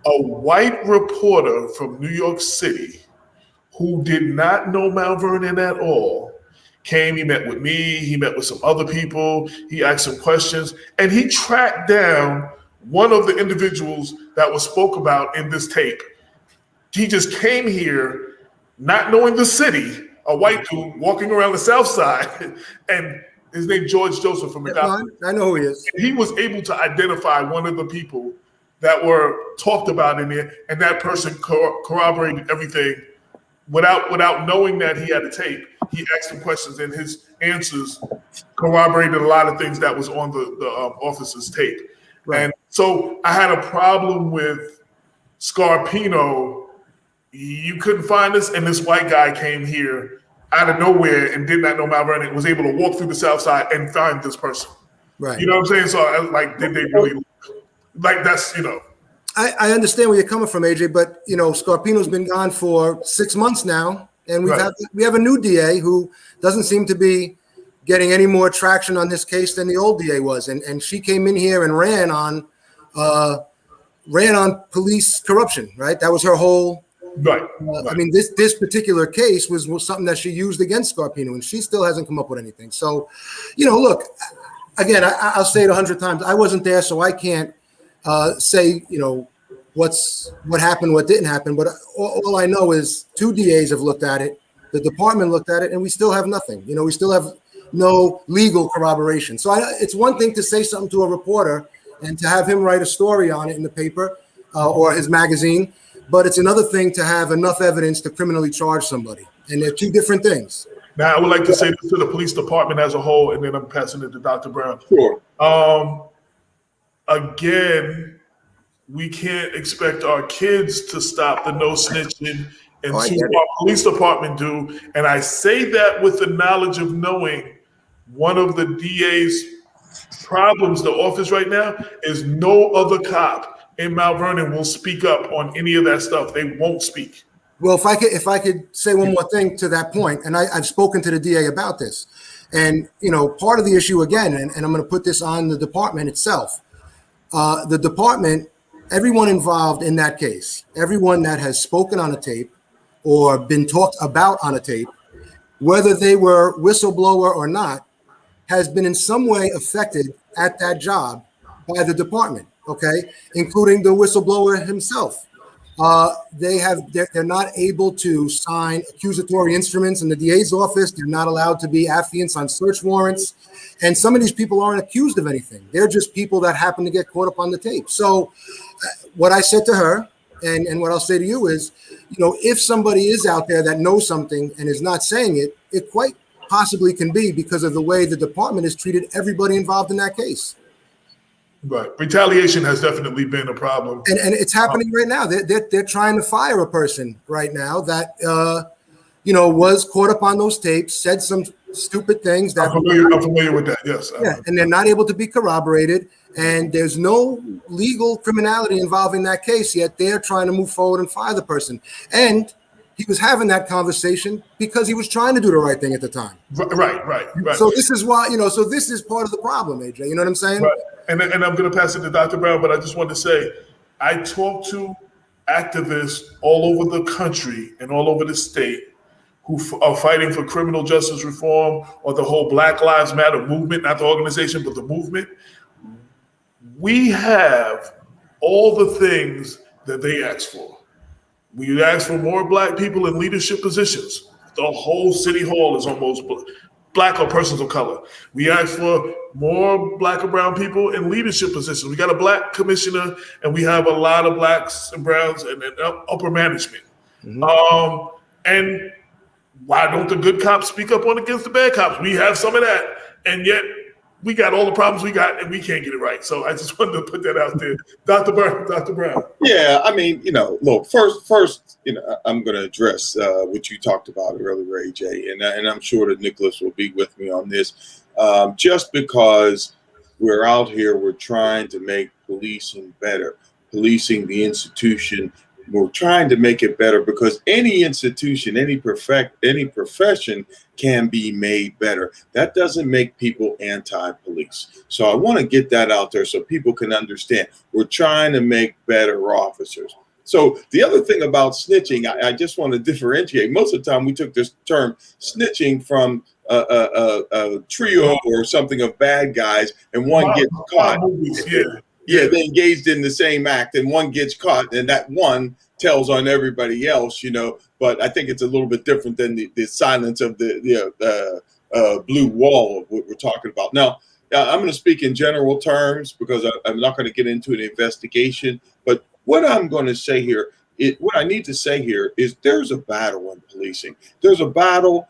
A white reporter from New York City who did not know Mount Vernon at all came. He met with me. He met with some other people. He asked some questions, and he tracked down one of the individuals that was spoke about in this tape. He just came here not knowing the city, a white dude walking around the South Side, and his name George Joseph from McDonald's. I know who he is. And he was able to identify one of the people that were talked about in there, and that person corroborated everything without knowing that he had a tape. He asked him questions, and his answers corroborated a lot of things that was on the officer's tape. Right. And so I had a problem with Scarpino. You couldn't find us, and this white guy came here out of nowhere and did not know Mount Vernon, was able to walk through the South Side and find this person. Right. You know what I'm saying? So I was like, did they really? Like that's, I understand where you're coming from, AJ, but Scarpino's been gone for 6 months now, and we have a new DA who doesn't seem to be getting any more traction on this case than the old DA was, and she came in here and ran on police corruption, right? That was her whole Right. I mean, this particular case was something that she used against Scarpino, and she still hasn't come up with anything. So, look, again, I'll say it 100 times. I wasn't there, so I can't say, what happened, what didn't happen. But all I know is 2 DAs have looked at it, the department looked at it, and we still have nothing. We still have no legal corroboration. So it's one thing to say something to a reporter and to have him write a story on it in the paper or his magazine, but it's another thing to have enough evidence to criminally charge somebody. And they're 2 different things. Now, I would like to say this to the police department as a whole, and then I'm passing it to Dr. Brown. Sure. Again, we can't expect our kids to stop the no snitching and see what our police department do. And I say that with the knowledge of knowing one of the DA's problems, the office right now, is no other cop in Mount Vernon will speak up on any of that stuff. They won't speak. Well, if I could say one more thing to that point, and I've spoken to the DA about this, and part of the issue again, and I'm going to put this on the department itself. The department, everyone involved in that case, everyone that has spoken on a tape or been talked about on a tape, whether they were whistleblower or not, has been in some way affected at that job by the department, okay, including the whistleblower himself. They're not able to sign accusatory instruments in the DA's office. They're not allowed to be affiants on search warrants. And some of these people aren't accused of anything. They're just people that happen to get caught up on the tape. So what I said to her and what I'll say to you is, if somebody is out there that knows something and is not saying it, it quite possibly can be because of the way the department has treated everybody involved in that case. Right. Retaliation has definitely been a problem. And it's happening right now. They're trying to fire a person right now that, was caught up on those tapes, said some stupid things. I'm familiar with that, yes. Yeah, and they're not able to be corroborated. And there's no legal criminality involving that case, yet they're trying to move forward and fire the person. And he was having that conversation because he was trying to do the right thing at the time. Right. So this is why, so this is part of the problem, AJ. You know what I'm saying? Right. And I'm going to pass it to Dr. Brown, but I just want to say, I talk to activists all over the country and all over the state who are fighting for criminal justice reform or the whole Black Lives Matter movement, not the organization, but the movement. We have all the things that they ask for. We ask for more Black people in leadership positions. The whole city hall is almost Black or persons of color. We ask for more Black or brown people in leadership positions. We got a Black commissioner, and we have a lot of Blacks and browns and upper management. Mm-hmm. And why don't the good cops speak up on against the bad cops? We have some of that, and yet we got all the problems we got, and we can't get it right. So I just wanted to put that out there. Dr. Brown. Yeah, I mean, look, first, I'm going to address what you talked about earlier, AJ, and I'm sure that Nicholas will be with me on this. Just because we're out here, we're trying to make policing better, policing the institution. We're trying to make it better because any institution, any profession can be made better. That doesn't make people anti-police. So I want to get that out there so people can understand. We're trying to make better officers. So the other thing about snitching, I just want to differentiate. Most of the time we took this term snitching from a trio or something of bad guys, and one gets caught. Yeah, they engaged in the same act, and one gets caught, and that one tells on everybody else, But I think it's a little bit different than the silence of the blue wall of what we're talking about. Now, I'm going to speak in general terms because I'm not going to get into an investigation. But what I'm going to say here, what I need to say here is there's a battle in policing. There's a battle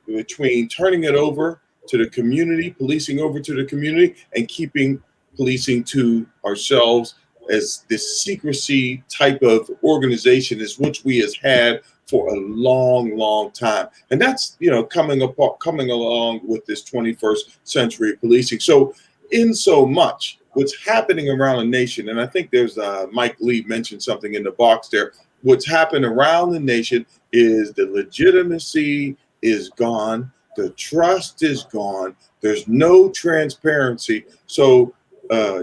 between turning it over to the community, policing over to the community, and keeping policing to ourselves as this secrecy type of organization is which we has had for a long time. And that's, coming along with this 21st century policing. So in so much what's happening around the nation, and I think there's Mike Lee mentioned something in the box there, what's happened around the nation is the legitimacy is gone. The trust is gone. There's no transparency. So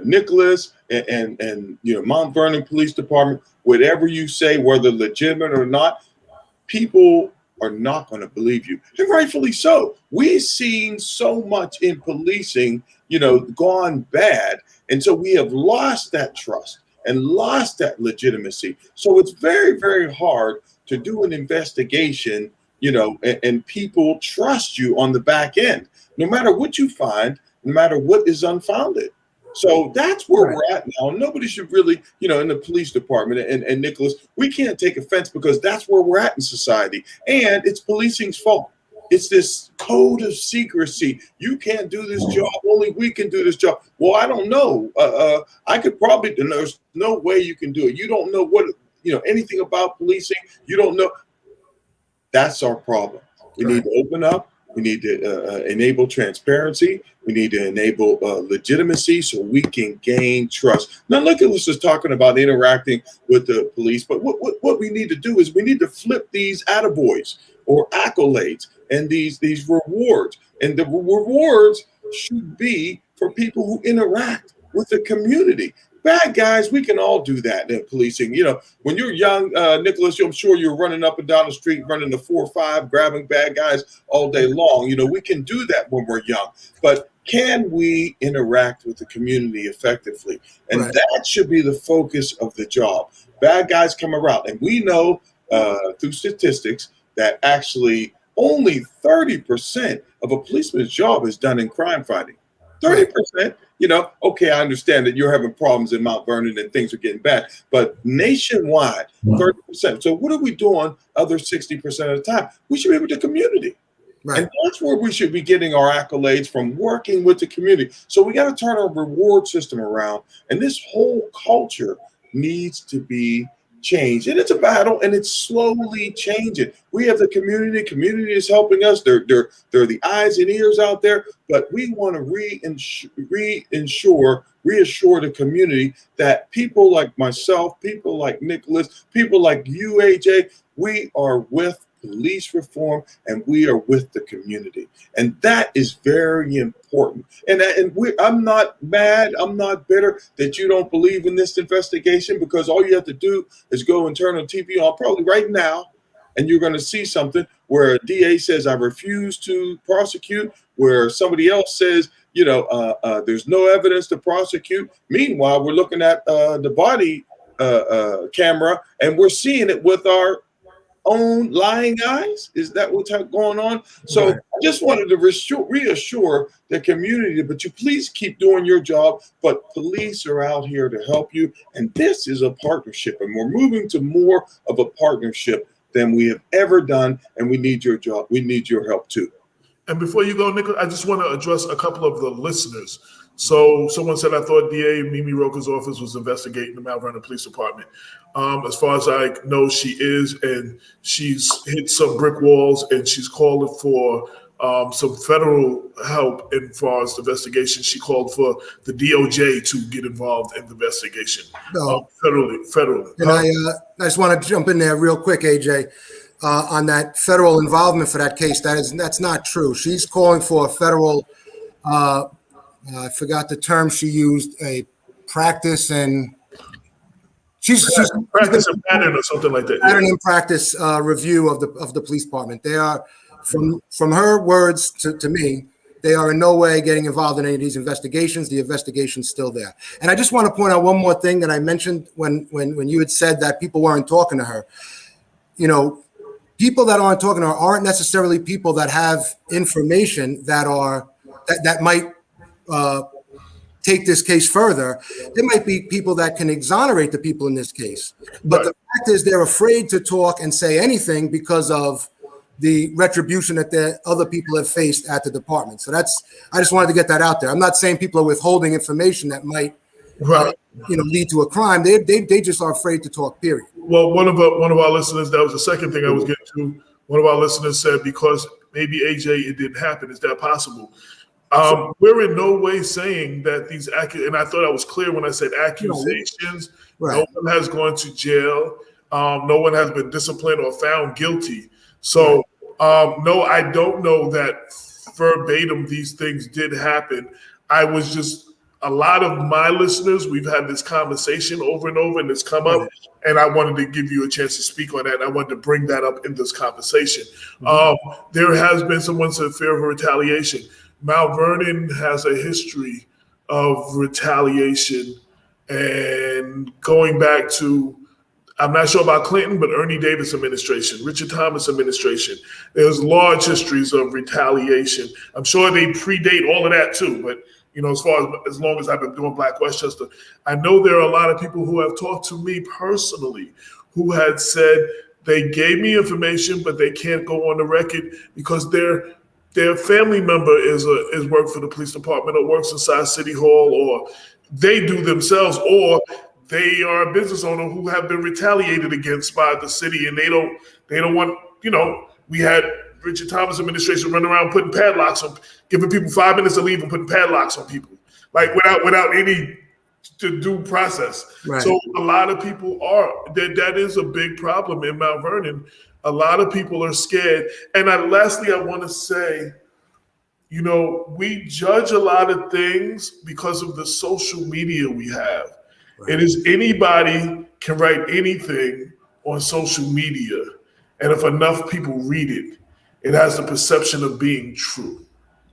Nicholas, and Mount Vernon Police Department, whatever you say, whether legitimate or not, people are not going to believe you, and rightfully so. We've seen so much in policing, gone bad, and so we have lost that trust and lost that legitimacy. So it's very, very hard to do an investigation, and people trust you on the back end, no matter what you find, no matter what is unfounded. So that's where we're at now. Nobody should really, in the police department, and Nicholas, we can't take offense because that's where we're at in society. And it's policing's fault. It's this code of secrecy. You can't do this job. Only we can do this job. Well, I don't know. I could probably, there's no way you can do it. You don't know anything about policing. You don't know. That's our problem. We need to open up. We need to enable transparency. We need to enable legitimacy so we can gain trust. Now, look at us just talking about interacting with the police, but what we need to do is we need to flip these attaboys or accolades and these rewards. And the rewards should be for people who interact with the community. Bad guys, we can all do that in policing. When you're young, Nicholas, I'm sure you're running up and down the street, running the 4 or 5, grabbing bad guys all day long. We can do that when we're young. But can we interact with the community effectively? And that should be the focus of the job. Bad guys come around. And we know through statistics that actually only 30% of a policeman's job is done in crime fighting. 30%. Okay, I understand that you're having problems in Mount Vernon and things are getting bad, but nationwide, 30%. So what are we doing other 60% of the time? We should be with the community. And that's where we should be getting our accolades from, working with the community. So we got to turn our reward system around. And this whole culture needs to be changed. And it's a battle, and it's slowly changing. We have the community. Community is helping us. They're the eyes and ears out there. But we want to reassure the community that people like myself, people like Nicholas, people like you, AJ, we are with police reform, and we are with the community, and that is very important. And I'm not mad, I'm not bitter that you don't believe in this investigation, because all you have to do is go and turn on TV on probably right now, and you're going to see something where a DA says, I refuse to prosecute, where somebody else says, there's no evidence to prosecute. Meanwhile, we're looking at the body camera, and we're seeing it with our own lying eyes. Is that what's going on? So I just wanted to reassure the community, but you please keep doing your job. But police are out here to help you, and this is a partnership, and we're moving to more of a partnership than we have ever done. And we need your job. We need your help too. And before you go, Nicholas, I just want to address a couple of the listeners. So someone said, I thought DA Mimi Rocha's office was investigating the Mount Vernon Police Department. As far as I know, she is, and she's hit some brick walls, and she's calling for some federal help as far as the investigation. She called for the DOJ to get involved in the investigation federally. And I just want to jump in there real quick, AJ. On that federal involvement for that case, that's not true. She's calling for a federal, I forgot the term she used, a practice and she's practice and pattern or something like that. Pattern and practice review of the police department. They are, from her words to me, they are in no way getting involved in any of these investigations. The investigation's still there. And I just want to point out one more thing that I mentioned when you had said that people weren't talking to her. People that aren't talking to her aren't necessarily people that have information that might take this case further. There might be people that can exonerate the people in this case. But the fact is they're afraid to talk and say anything because of the retribution that the other people have faced at the department. So I just wanted to get that out there. I'm not saying people are withholding information that might lead to a crime. They just are afraid to talk, period. Well, one of our listeners, that was the second thing I was getting to. One of our listeners said, because maybe AJ, it didn't happen. Is that possible? We're in no way saying that these and I thought I was clear when I said accusations. No one has gone to jail. No one has been disciplined or found guilty. So no, I don't know that verbatim these things did happen. I was just a lot of my listeners, we've had this conversation over and over, and it's come up, and I wanted to give you a chance to speak on that. And I wanted to bring that up in this conversation. There has been someone said fear of retaliation. Mount Vernon has a history of retaliation, and going back to, I'm not sure about Clinton, but Ernie Davis administration, Richard Thomas administration, there's large histories of retaliation. I'm sure they predate all of that too, but as long as I've been doing Black Westchester, I know there are a lot of people who have talked to me personally who had said they gave me information, but they can't go on the record because their family member is worked for the police department or works inside City Hall, or they do themselves, or they are a business owner who have been retaliated against by the city, and they don't want, we had Richard Thomas administration running around putting padlocks on, giving people 5 minutes to leave and putting padlocks on people, like without any due process. Right. So a lot of people that is a big problem in Mount Vernon. A lot of people are scared. And lastly, I want to say, we judge a lot of things because of the social media we have. Right. It is anybody can write anything on social media. And if enough people read it, it has the perception of being true.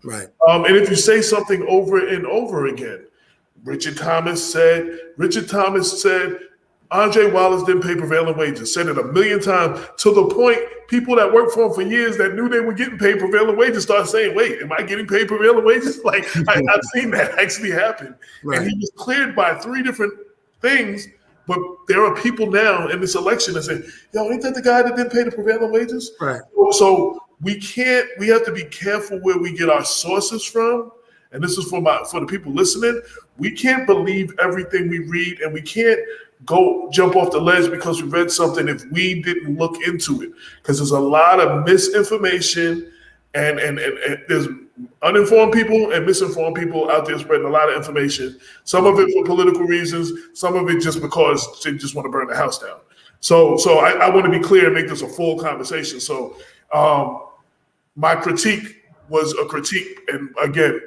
Right. And if you say something over and over again, Richard Thomas said, Andre Wallace didn't pay prevailing wages, said it 1 million times, to the point people that worked for him for years that knew they were getting paid prevailing wages started saying, wait, am I getting paid prevailing wages? Like, I've seen that actually happen. Right. And he was cleared by 3 different things, but there are people now in this election that say, yo, ain't that the guy that didn't pay the prevailing wages? Right. So we have to be careful where we get our sources from. And this is for the people listening. We can't believe everything we read, and we can't go jump off the ledge because we read something if we didn't look into it. Because there's a lot of misinformation, and there's uninformed people and misinformed people out there spreading a lot of information. Some of it for political reasons, some of it just because they just want to burn the house down. So I want to be clear and make this a full conversation. So my critique was a critique, and again,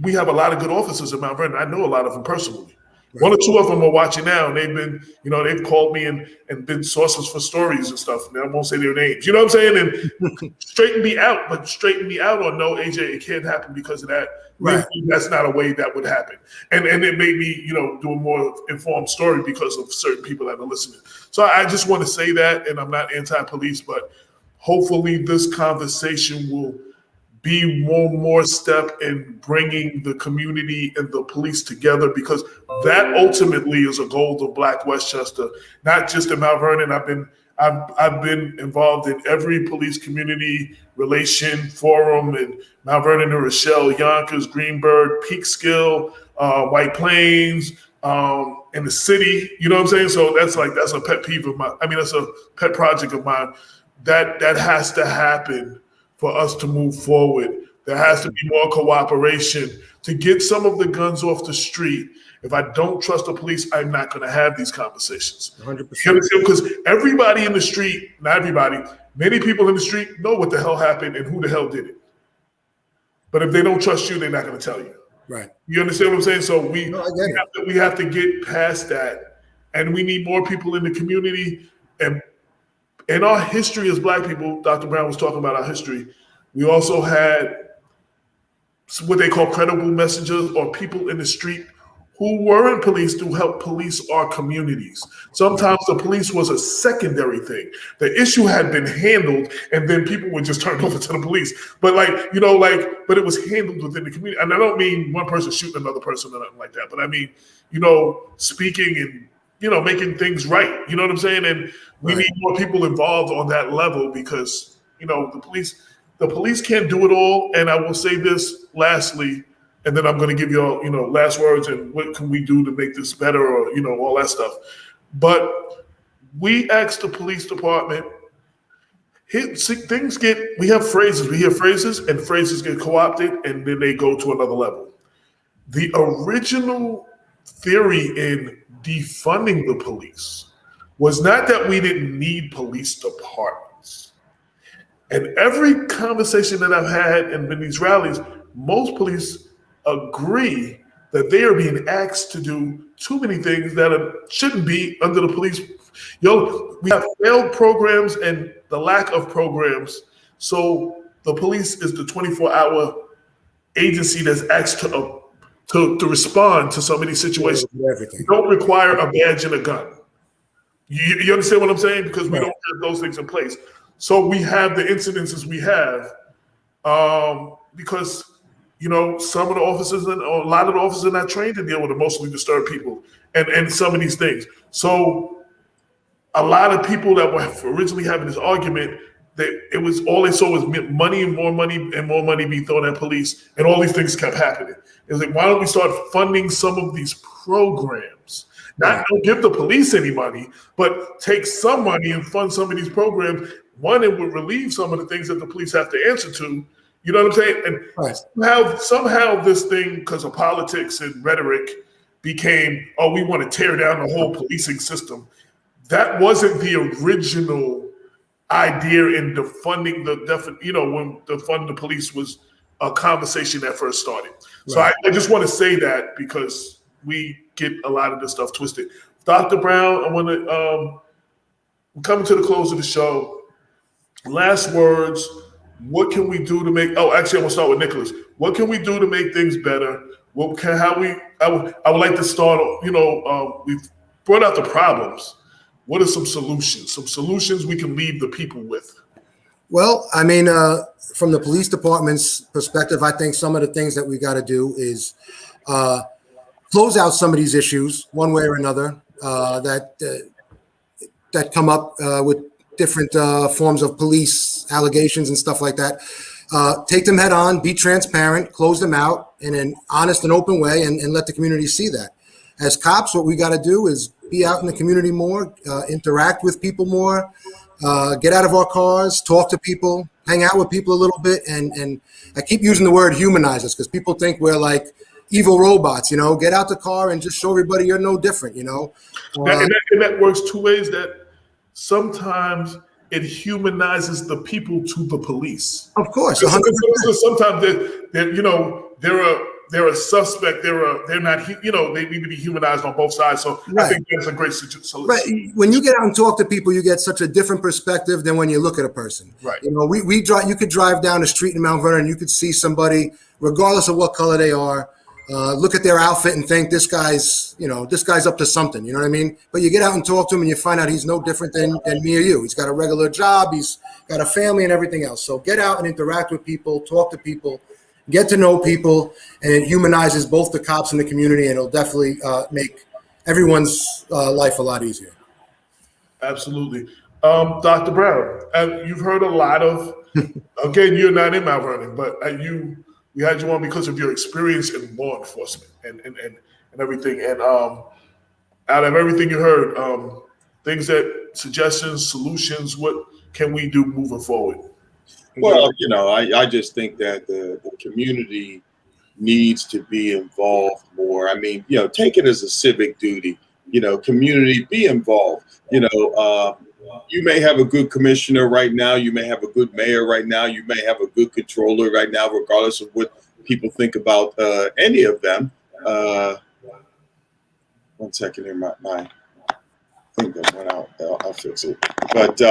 we have a lot of good officers in Mount Vernon. I know a lot of them personally. Right. 1 or 2 of them are watching now, and they've been, they've called me and been sources for stories and stuff. And I won't say their names. You know what I'm saying? And straighten me out or no, AJ, it can't happen because of that. Right. That's not a way that would happen. And it made me, do a more informed story because of certain people that are listening. So I just want to say that, and I'm not anti-police, but hopefully this conversation will be one more step in bringing the community and the police together, because that ultimately is a goal of Black Westchester, not just in Mount Vernon. I've been involved in every police community relation forum in Mount Vernon, New Rochelle, Yonkers, Greenberg, Peekskill, White Plains, in the city. You know what I'm saying? So that's a pet peeve of mine. That's a pet project of mine. That has to happen for us to move forward. There has to be more cooperation to get some of the guns off the street. If I don't trust the police, I'm not going to have these conversations. 100%. Because everybody in the street, not everybody, many people in the street know what the hell happened and who the hell did it. But if they don't trust you, they're not going to tell you. Right. You understand what I'm saying? So we have to get past that, and we need more people in the community. And in our history as Black people, Dr. Brown was talking about our history, we also had what they call credible messengers, or people in the street who weren't police to help police our communities. Sometimes the police was a secondary thing. The issue had been handled, and then people would just turn over to the police. But but it was handled within the community. And I don't mean one person shooting another person or nothing like that, but I mean, speaking and making things right. You know what I'm saying? And we need more people involved on that level, because, the police can't do it all. And I will say this lastly, and then I'm going to give you all, last words and what can we do to make this better, or, all that stuff. But we asked the police department, we have phrases, we hear phrases, and phrases get co-opted, and then they go to another level. The original theory in defunding the police was not that we didn't need police departments. And every conversation that I've had in these rallies, most police agree that they are being asked to do too many things that shouldn't be under the police. We have failed programs and the lack of programs. So the police is the 24-hour agency that's asked to respond to so many situations. Everything. We don't require a badge and a gun. You understand what I'm saying? Because we don't have those things in place. So we have the incidences we have because, some of the officers or a lot of the officers are not trained to deal with emotionally disturbed people and some of these things. So a lot of people that were originally having this argument, that it was all they saw was money and more money being thrown at police, and all these things kept happening. It was like, why don't we start funding some of these programs? Don't give the police any money, but take some money and fund some of these programs. One, it would relieve some of the things that the police have to answer to. You know what I'm saying? And somehow this thing, because of politics and rhetoric, became, we want to tear down the whole policing system. That wasn't the original idea in defunding when defunding the police was a conversation that first started. So I just want to say that because we get a lot of this stuff twisted. Dr. Brown, I want to we're coming to the close of the show. Last words. What can we do to make? Oh, actually, I'm gonna start with Nicholas. What can we do to make things better? I would like to start. We've brought out the problems. What are some solutions? Some solutions we can leave the people with. Well, I mean, from the police department's perspective, I think some of the things that we got to do is close out some of these issues one way or another that come up with different forms of police allegations and stuff like that. Take them head on, be transparent, close them out in an honest and open way, and let the community see that. As cops, what we got to do is be out in the community more, interact with people more, get out of our cars, talk to people, hang out with people a little bit, and I keep using the word humanize us because people think we're like evil robots, get out the car and just show everybody you're no different, and that works two ways. That sometimes it humanizes the people to the police. Of course. So sometimes they're a suspect. They're not. They need to be humanized on both sides. So I think that's a great solution. Right. When you get out and talk to people, you get such a different perspective than when you look at a person. Right. We drive. You could drive down the street in Mount Vernon, and you could see somebody, regardless of what color they are, look at their outfit and think this guy's up to something. You know what I mean? But you get out and talk to him, and you find out he's no different than me or you. He's got a regular job. He's got a family and everything else. So get out and interact with people, talk to people. Get to know people, and it humanizes both the cops and the community, and it'll definitely make everyone's life a lot easier. Absolutely. Dr. Brown, you've heard a lot of, again, you're not in Mount Vernon, but we had you on because of your experience in law enforcement and everything. And out of everything you heard, suggestions, solutions, what can we do moving forward? Well, I just think that the community needs to be involved more. I mean, take it as a civic duty, community, be involved. You may have a good commissioner right now. You may have a good mayor right now. You may have a good controller right now, regardless of what people think about any of them. 1 second here, my thing that went out. I'll fix it. But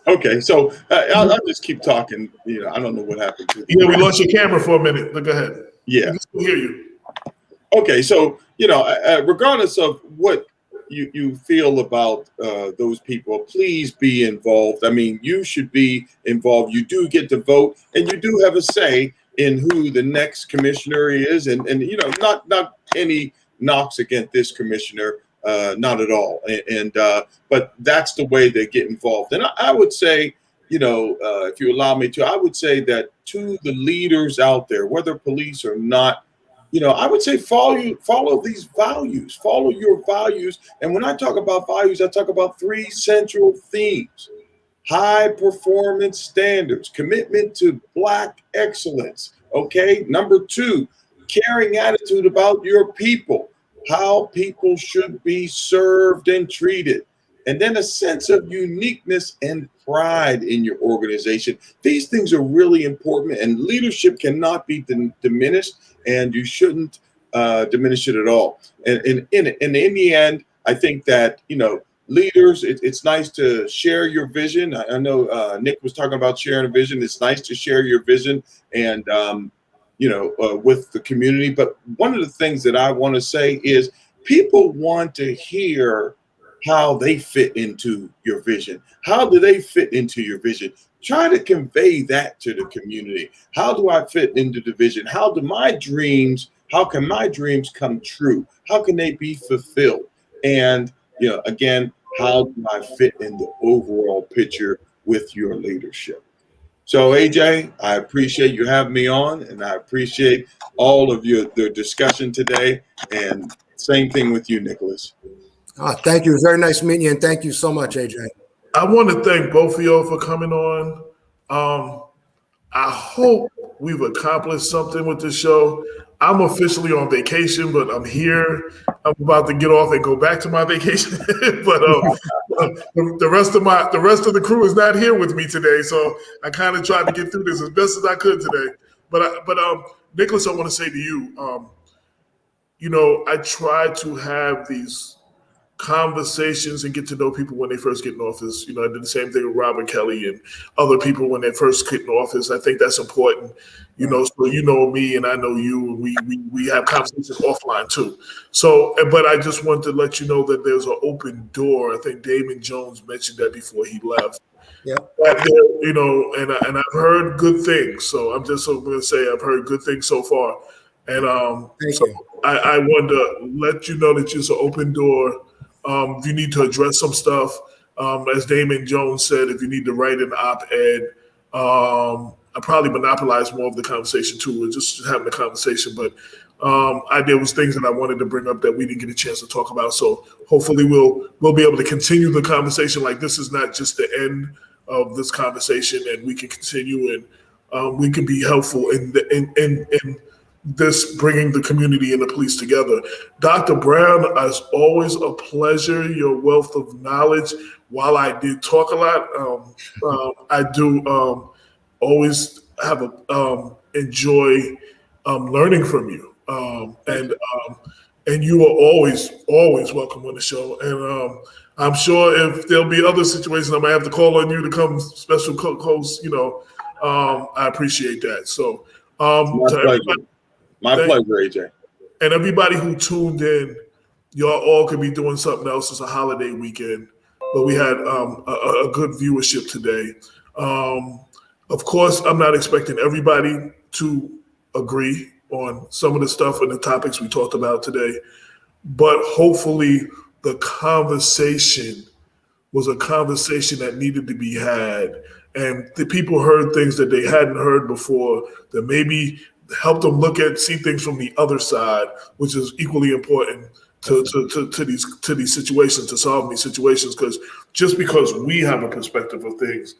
okay, so I'll just keep talking. I don't know what happened to we lost your camera for a minute. But go ahead. Yeah, we can still hear you. Okay, so regardless of what you feel about those people, please be involved. I mean, you should be involved. You do get to vote, and you do have a say in who the next commissioner is, and not any knocks against this commissioner. Not at all. But that's the way they get involved. And I would say, if you allow me to, I would say that to the leaders out there, whether police or not, I would say follow these values, follow your values. And when I talk about values, I talk about 3 central themes: high performance standards, commitment to Black excellence. Okay. Number 2, caring attitude about your people, how people should be served and treated. and then a sense of uniqueness and pride in your organization. These things are really important, and leadership cannot be diminished, and you shouldn't diminish it at all. And in the end, I think that, leaders, it's nice to share your vision. I know Nick was talking about sharing a vision. It's nice to share your vision and, with the community. But one of the things that I want to say is people want to hear how they fit into your vision. How do they fit into your vision? Try to convey that to the community. How do I fit into the vision? How can my dreams come true? How can they be fulfilled? And, again, how do I fit in the overall picture with your leadership? So, AJ, I appreciate you having me on, and I appreciate all of the discussion today. And same thing with you, Nicholas. Thank you. It was very nice meeting you, and thank you so much, AJ. I want to thank both of y'all for coming on. I hope we've accomplished something with this show. I'm officially on vacation, but I'm here. I'm about to get off and go back to my vacation. But the rest of the crew is not here with me today, so I kind of tried to get through this as best as I could today. But Nicholas, I want to say to you, I try to have these conversations and get to know people when they first get in office. I did the same thing with Robert Kelly and other people when they first get in office. I think that's important. So you know me and I know you, and we have conversations offline too. So, but I just want to let you know that there's an open door. I think Damon Jones mentioned that before he left. Yeah. And I've heard good things. So I'm just going to say I've heard good things so far. And Thank you. I wanted to let you know that it's an open door. If you need to address some stuff, as Damon Jones said, if you need to write an op-ed, I probably monopolized more of the conversation too. We're just having a conversation, but there was things that I wanted to bring up that we didn't get a chance to talk about. So hopefully we'll be able to continue the conversation. Like, this is not just the end of this conversation, and we can continue and we can be helpful in this bringing the community and the police together. Dr. Brown, as always, a pleasure. Your wealth of knowledge. While I did talk a lot, I do always have enjoy learning from you. And you are always welcome on the show. And I'm sure if there'll be other situations, I might have to call on you to come special host. I appreciate that. So My pleasure, AJ. And everybody who tuned in, y'all all could be doing something else. It's a holiday weekend, but we had a good viewership today. Of course, I'm not expecting everybody to agree on some of the stuff and the topics we talked about today, but hopefully the conversation was a conversation that needed to be had, and the people heard things that they hadn't heard before that maybe help them see things from the other side, which is equally important to these situations, to solve these situations. Because just because we have a perspective of things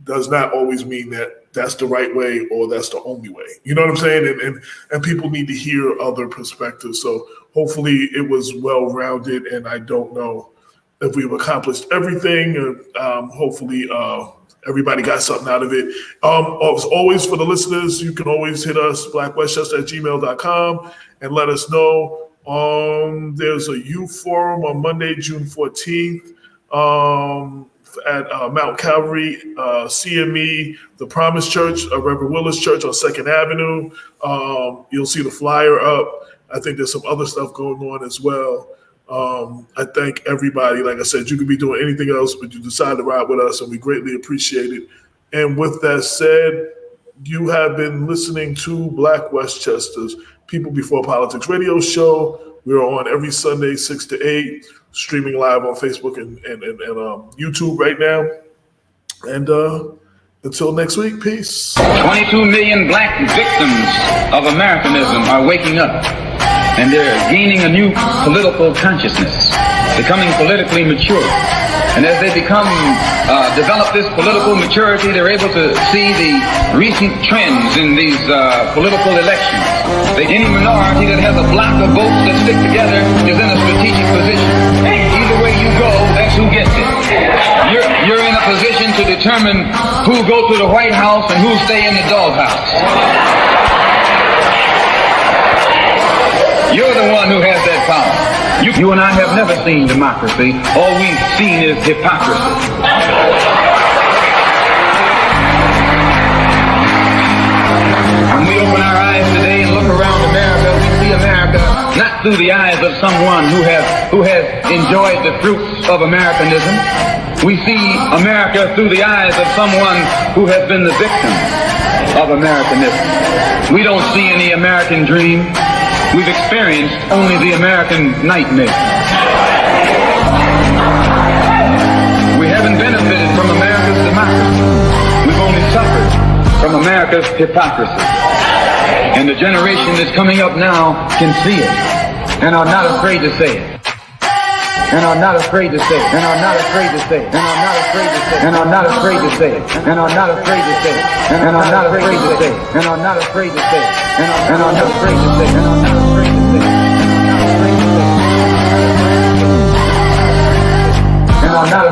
does not always mean that that's the right way or that's the only way. You know what I'm saying? And people need to hear other perspectives. So hopefully it was well-rounded, and I don't know if we've accomplished everything. Hopefully everybody got something out of it. As always, for the listeners, you can always hit us, blackwestchester@gmail.com, and let us know. There's a youth forum on Monday, June 14th at Mount Calvary, CME, the Promise Church, Reverend Willis Church on 2nd Avenue. You'll see the flyer up. I think there's some other stuff going on as well. I thank everybody. Like I said, you could be doing anything else, but you decided to ride with us, and we greatly appreciate it. And with that said, you have been listening to Black Westchester's People Before Politics radio show. We're on every Sunday, 6 to 8, streaming live on Facebook and YouTube right now. And until next week, peace. 22 million black victims of Americanism are waking up, and they're gaining a new political consciousness, becoming politically mature. And as they develop this political maturity, they're able to see the recent trends in these political elections. Any minority that has a block of votes that stick together is in a strategic position. Either way you go, that's who gets it. determine who go to the White House and who stay in the doghouse. You're the one who has that power. You and I have never seen democracy. All we've seen is hypocrisy. When we open our eyes today and look around America, we see America not through the eyes of someone who has enjoyed the fruits of Americanism. We see America through the eyes of someone who has been the victim of Americanism. We don't see any American dream. We've experienced only the American nightmare. We haven't benefited from America's democracy. We've only suffered from America's hypocrisy. And the generation that's coming up now can see it and are not afraid to say it. And are not afraid to say it. And are not afraid to say it. And are not afraid to say it. And are not afraid to say it. And are not afraid to say it. And are not afraid to say it. And are not afraid to say it. And are not afraid to say it. And are not afraid to say it. And are not afraid to say it. And are not